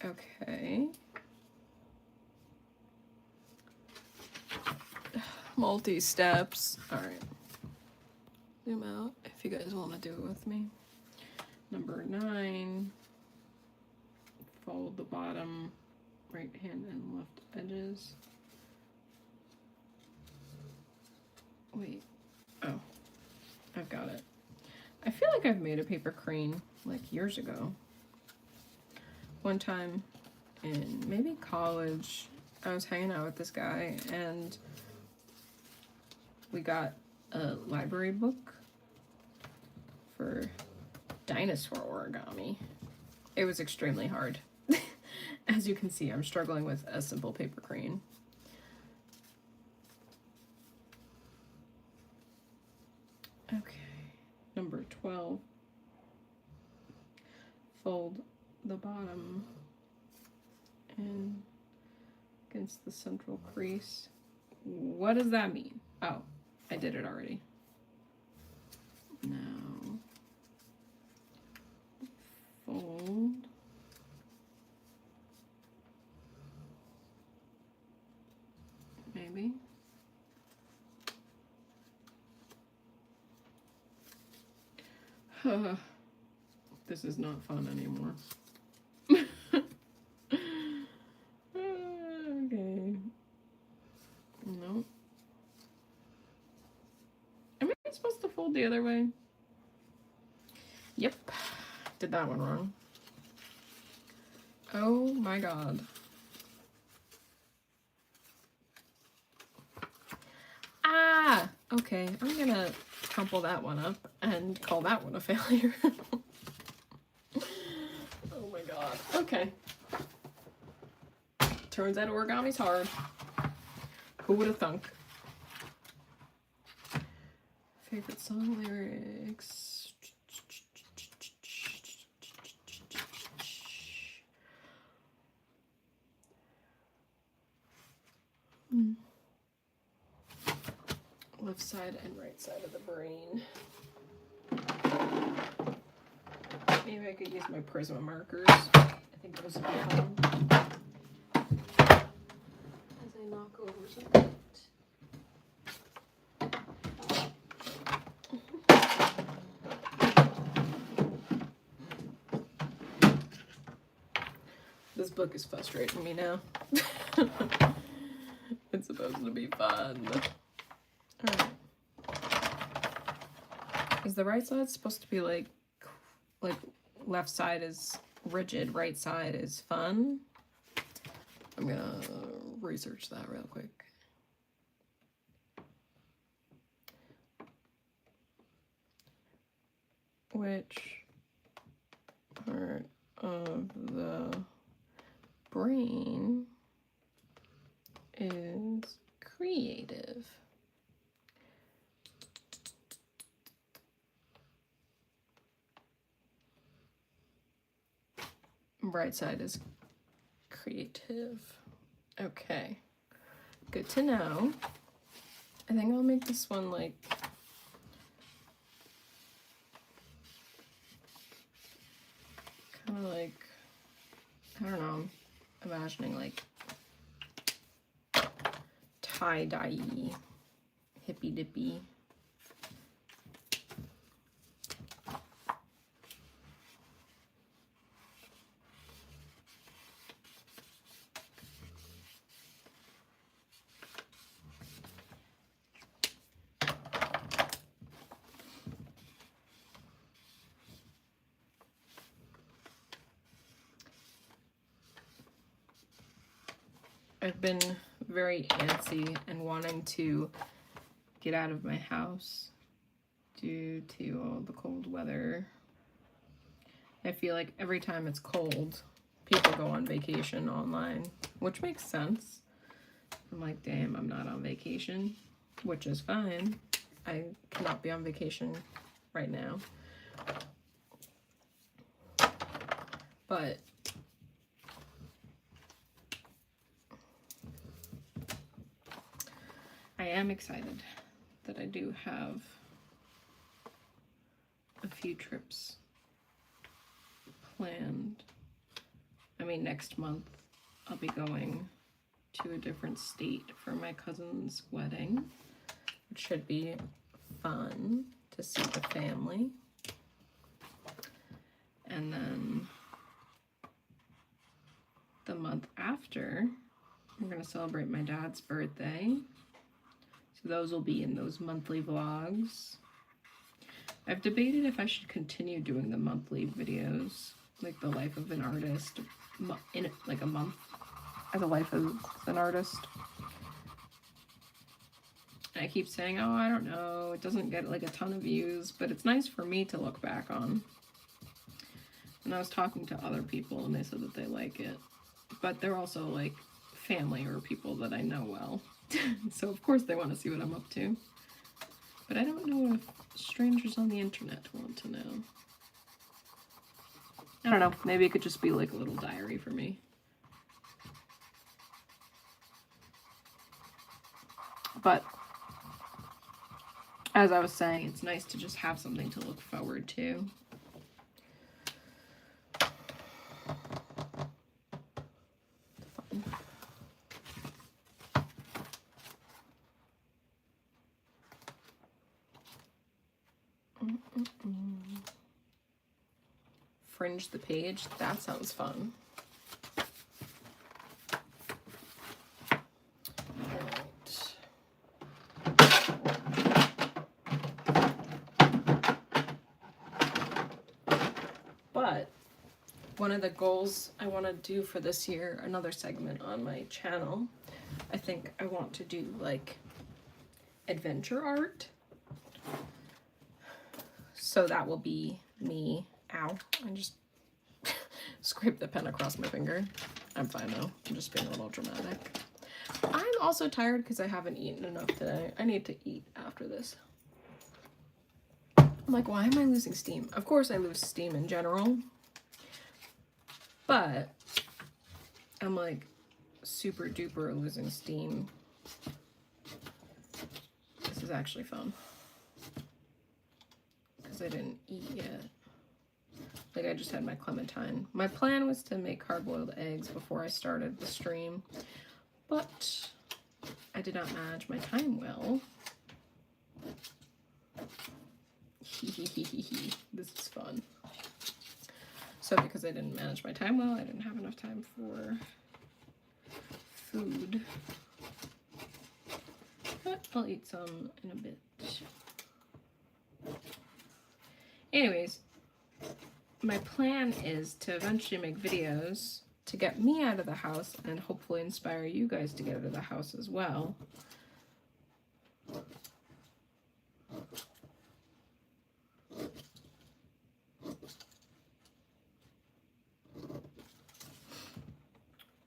Okay. Multi-steps. All right. Zoom out if you guys want to do it with me. Number 9. Fold the bottom right hand and left edges. Wait. Oh. I've got it. I feel like I've made a paper crane like years ago. One time in maybe college, I was hanging out with this guy and we got a library book for dinosaur origami. It was extremely hard. As you can see, I'm struggling with a simple paper crane. Okay, number 12. Fold the bottom in against the central crease. What does that mean? Oh, I did it already. Now, fold. Maybe. This is not fun anymore. Okay. No. Am I supposed to fold the other way? Yep. Did that one wrong. Oh my god. Ah! Okay, I'm gonna crumple that one up and call that one a failure. Oh my god. Okay. Turns out origami's hard. Who would have thunk? Favorite song lyrics. Left side and right side of the brain. Maybe I could use my Prisma markers. I think those would be fun. As I knock over some paint. This book is frustrating me now. It's supposed to be fun. Alright. Is the right side supposed to be like left side is rigid, right side is fun? I'm gonna research that real quick. Which part of the brain is creative? Right side is creative. Okay, good to know. I think I'll make this one like kind of like, I don't know, imagining like tie-dye, hippy-dippy. I've been very antsy and wanting to get out of my house due to all the cold weather. I feel like every time it's cold, people go on vacation online, which makes sense. I'm like, damn, I'm not on vacation, which is fine. I cannot be on vacation right now. But I am excited that I do have a few trips planned. I mean, next month I'll be going to a different state for my cousin's wedding, which should be fun to see the family. And then the month after, we're going to celebrate my dad's birthday. So those will be in those monthly vlogs. I've debated if I should continue doing the monthly videos, like the life of an artist, in like a month as a life of an artist. And I keep saying, oh, I don't know, it doesn't get like a ton of views, but it's nice for me to look back on. And I was talking to other people and they said that they like it, but they're also like family or people that I know well. So of course they want to see what I'm up to. But I don't know if strangers on the internet want to know. I don't know, maybe it could just be like a little diary for me. But as I was saying, it's nice to just have something to look forward to. Fringe the page, that sounds fun. But one of the goals I want to do for this year, another segment on my channel, I think I want to do like adventure art. So that will be me. Ow, I just scraped the pen across my finger. I'm fine though, I'm just being a little dramatic. I'm also tired because I haven't eaten enough today. I need to eat after this. I'm like, why am I losing steam? Of course I lose steam in general, but I'm like super duper losing steam. This is actually fun because I didn't eat yet. Like, I just had my clementine. My plan was to make hard-boiled eggs before I started the stream, but I did not manage my time well. This is fun. So because I didn't manage my time well, I didn't have enough time for food. But I'll eat some in a bit. Anyways, my plan is to eventually make videos to get me out of the house and hopefully inspire you guys to get out of the house as well.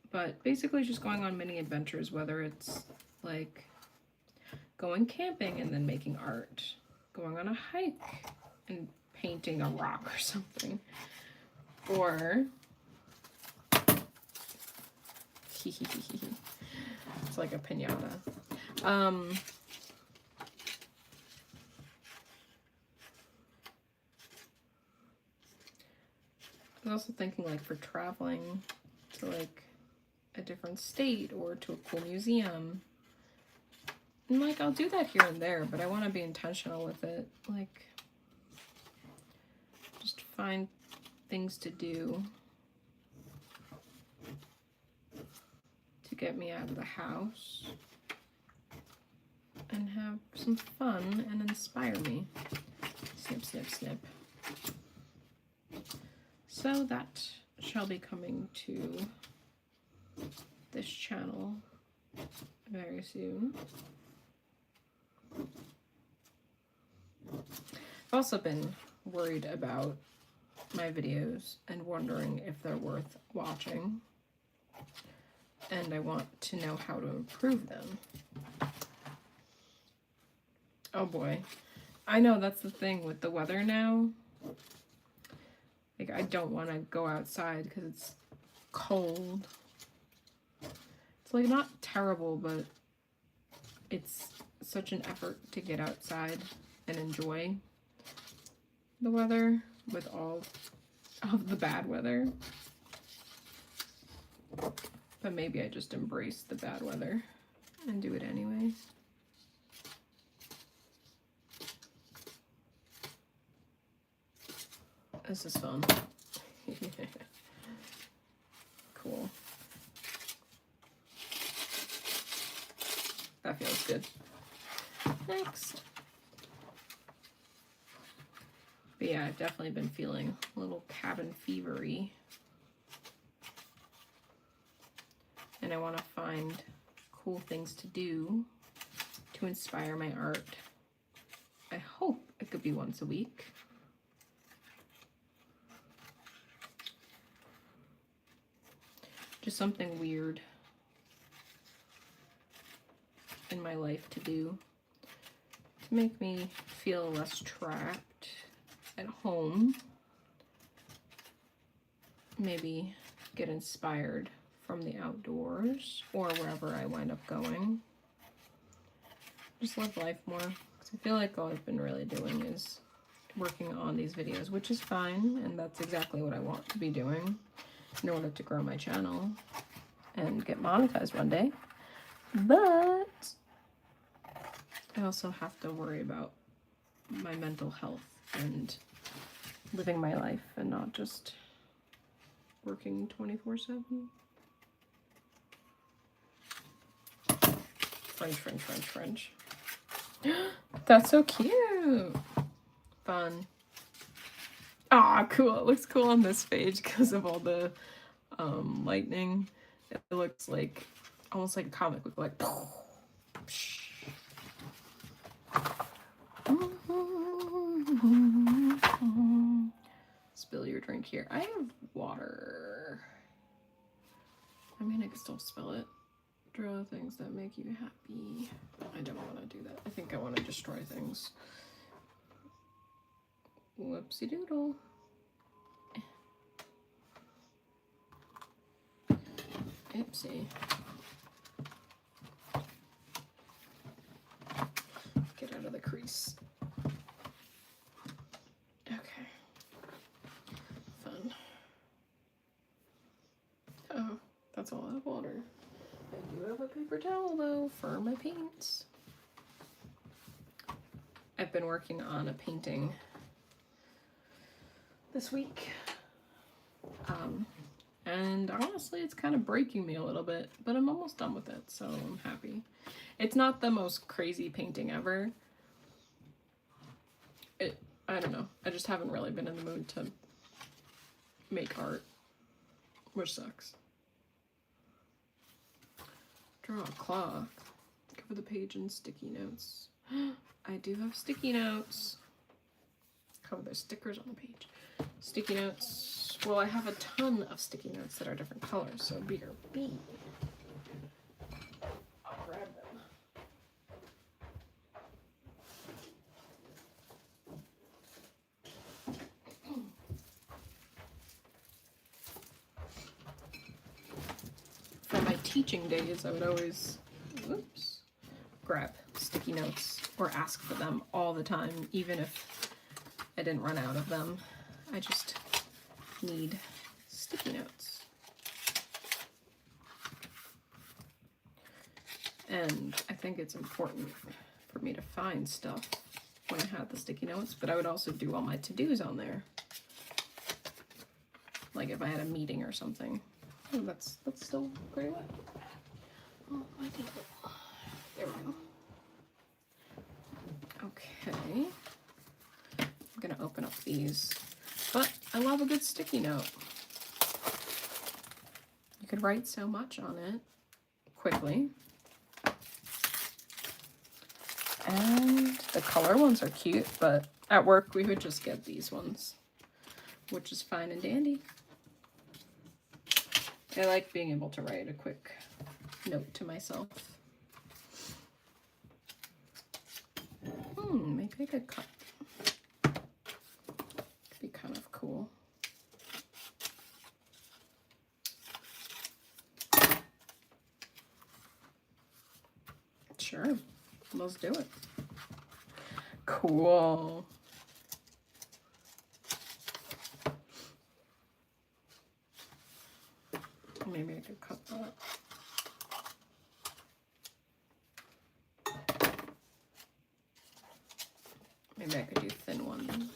But basically just going on mini adventures, whether it's like going camping and then making art, going on a hike and painting a rock or something, or it's like a piñata. I was also thinking like for traveling to like a different state or to a cool museum. And like I'll do that here and there, but I want to be intentional with it. Like just find things to do to get me out of the house and have some fun and inspire me. Snip, snip, snip. So that shall be coming to this channel very soon. I've also been worried about my videos and wondering if they're worth watching, and I want to know how to improve them. Oh boy, I know that's the thing with the weather now. Like, I don't want to go outside because it's cold. It's like not terrible, but it's such an effort to get outside and enjoy the weather with all of the bad weather. But maybe I just embrace the bad weather and do it anyway. This is fun. Cool. That feels good. Next. But yeah, I've definitely been feeling a little cabin fever-y. And I want to find cool things to do to inspire my art. I hope it could be once a week. Just something weird in my life to do to make me feel less trapped at home. Maybe get inspired from the outdoors or wherever I wind up going. Just live life more, because I feel like all I've been really doing is working on these videos, which is fine, and that's exactly what I want to be doing in order to grow my channel and get monetized one day. But I also have to worry about my mental health and living my life and not just working 24/7. French. That's so cute. Fun. Ah, cool. It looks cool on this page because of all the lightning. It looks like almost like a comic book, like spill your drink here. I have water. I mean, I can still spill it. Draw things that make you happy. I don't want to do that. I think I want to destroy things. Whoopsie doodle. Oopsie. Get out of the crease. Okay. Fun. Oh, that's all I have water. I do have a paper towel though for my paints. I've been working on a painting this week. And honestly, it's kind of breaking me a little bit, but I'm almost done with it, so I'm happy. It's not the most crazy painting ever. I don't know. I just haven't really been in the mood to make art, which sucks. Draw a clock. Cover the page in sticky notes. I do have sticky notes. Cover the stickers on the page. Sticky notes. Well, I have a ton of sticky notes that are different colors, so B or B. I'll grab them. For my teaching days, I would always, grab sticky notes or ask for them all the time, even if I didn't run out of them. I just need sticky notes. And I think it's important for me to find stuff when I had the sticky notes, but I would also do all my to-dos on there. Like if I had a meeting or something. Oh, that's still pretty wet. Oh, my table. There we go. Okay. I'm gonna open up these. But I love a good sticky note. You could write so much on it. quickly. And the color ones are cute, but at work we would just get these ones, which is fine and dandy. I like being able to write a quick note to myself. Maybe I could cut. Could be kind of cool. Sure, let's do it. Cool. Maybe I could cut that. Maybe I could do thin ones.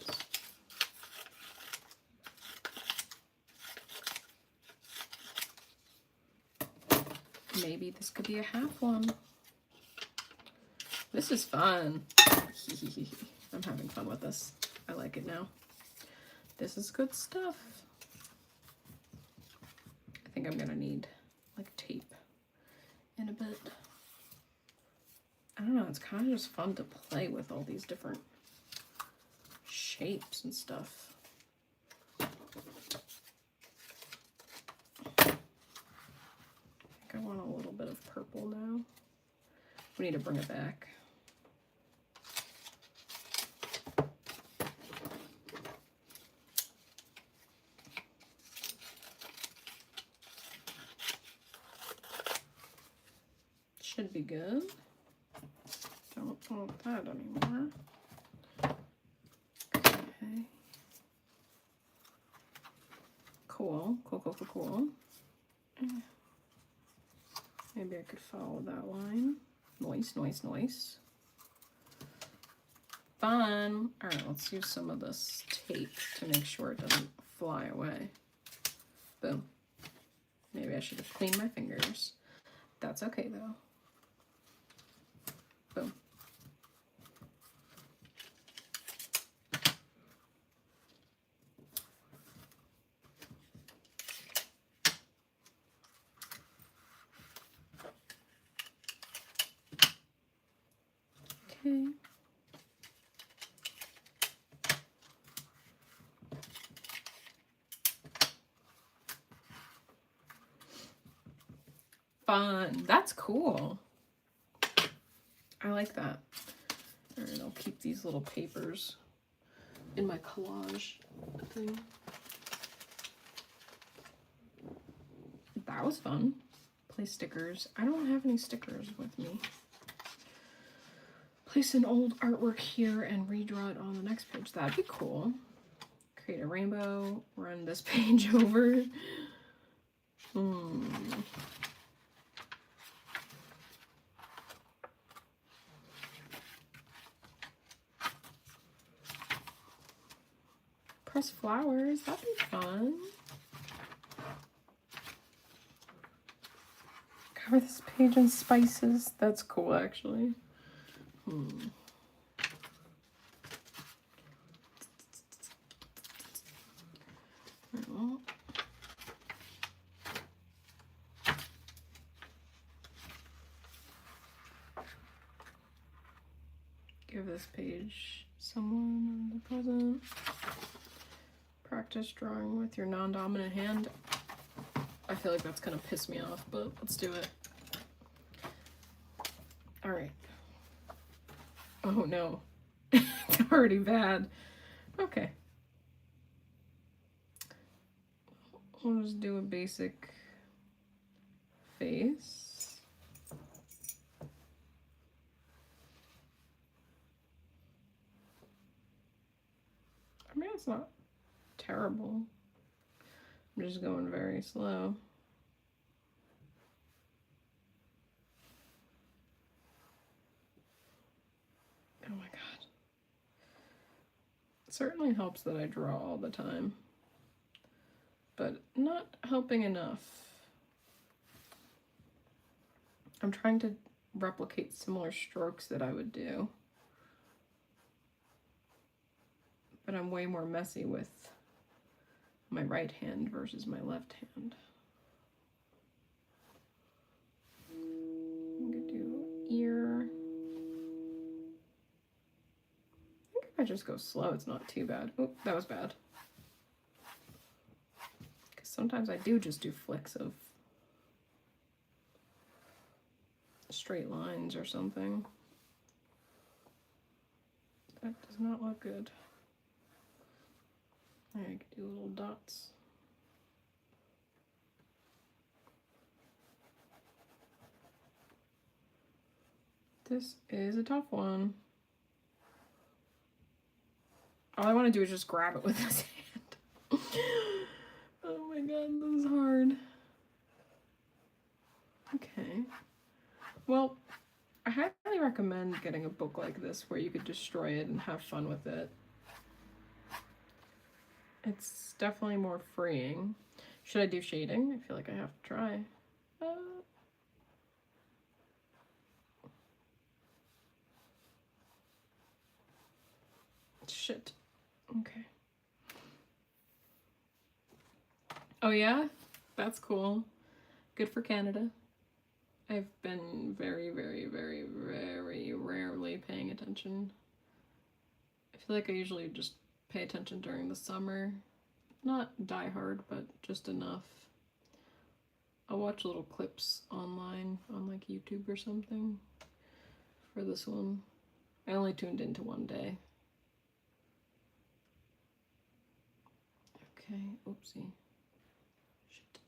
Maybe this could be a half one. This is fun. I'm having fun with this. I like it now. This is good stuff. I think I'm gonna need like tape in a bit. I don't know, it's kind of just fun to play with all these different shapes and stuff. I think I want a little bit of purple now. We need to bring it back. Should be good. Don't want that anymore. Okay. Cool. Cool. Maybe I could follow that line. Nice. Fun. All right, let's use some of this tape to make sure it doesn't fly away. Boom. Maybe I should have cleaned my fingers. That's okay though. Boom. Okay. Fun. That's cool. I like that. All right, I'll keep these little papers in my collage thing. That was fun. Play stickers. I don't have any stickers with me. Place an old artwork here and redraw it on the next page. That'd be cool. Create a rainbow. Run this page over. Press flowers. That'd be fun. Cover this page in spices. That's cool, actually. Give this page someone in the present. Practice drawing with your non-dominant hand. I feel like that's gonna piss me off, but let's do it. All right. Oh no, it's already bad. Okay. We'll just do a basic face. I mean, it's not terrible. I'm just going very slow. Oh my god. It certainly helps that I draw all the time, but not helping enough. I'm trying to replicate similar strokes that I would do, but I'm way more messy with my right hand versus my left hand. ear. I think if I just go slow, it's not too bad. Oh, that was bad. Because sometimes I do just do flicks of straight lines or something. That does not look good. There, I could do little dots. This is a tough one. All I want to do is just grab it with this hand. Oh my god, this is hard. Okay. Well, I highly recommend getting a book like this where you could destroy it and have fun with it. It's definitely more freeing. Should I do shading? I feel like I have to try. Shit. Okay. Oh yeah? That's cool. Good for Canada. I've been very, very, very, very rarely paying attention. I feel like I usually just pay attention during the summer. Not die hard, but just enough. I'll watch little clips online on like YouTube or something for this one. I only tuned into one day. Okay, oopsie. Shit.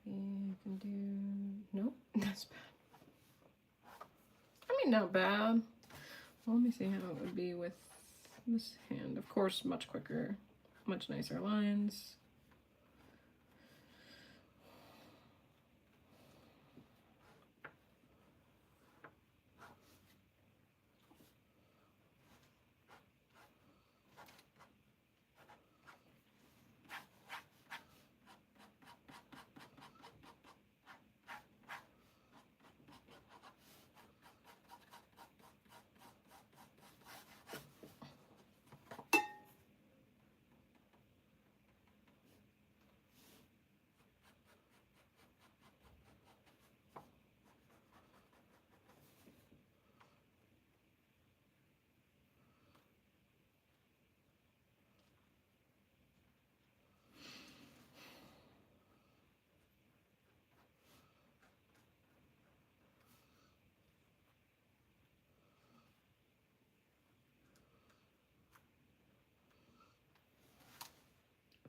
Maybe I can do... Nope, that's bad. I mean, not bad. Well, let me see how it would be with this hand. Of course, much quicker, much nicer lines.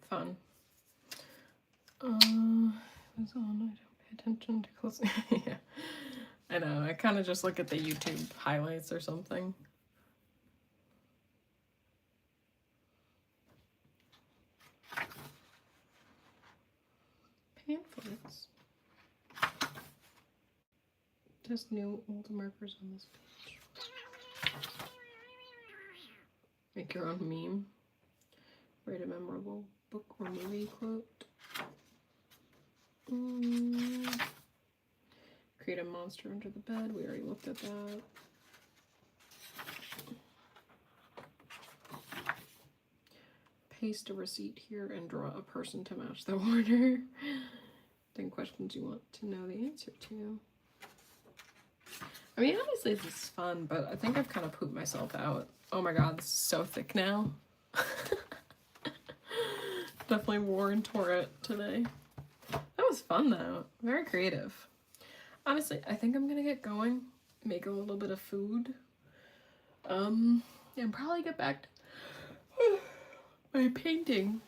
Fun. Who's on? I don't pay attention to closely. Yeah, I know. I kind of just look at the YouTube highlights or something. Pamphlets. Just new old markers on this page. Make your own meme. Write a memorable book or movie quote. Create a monster under the bed. We already looked at that. Paste a receipt here and draw a person to match the order. 10 questions you want to know the answer to. I mean, honestly, this is fun, but I think I've kind of pooped myself out. Oh my god, this is so thick now. Definitely wore and tore it today. That was fun though. Very creative. Honestly, I think I'm gonna get going, make a little bit of food, and probably get back to my painting.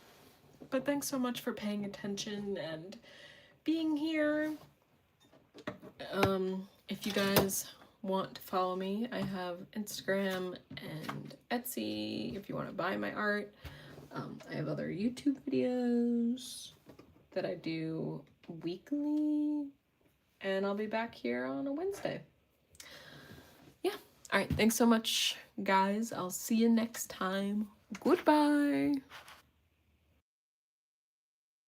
But thanks so much for paying attention and being here. If you guys want to follow me, I have Instagram and Etsy if you want to buy my art. I have other YouTube videos that I do weekly, and I'll be back here on a Wednesday. Yeah. All right. Thanks so much, guys. I'll see you next time. Goodbye.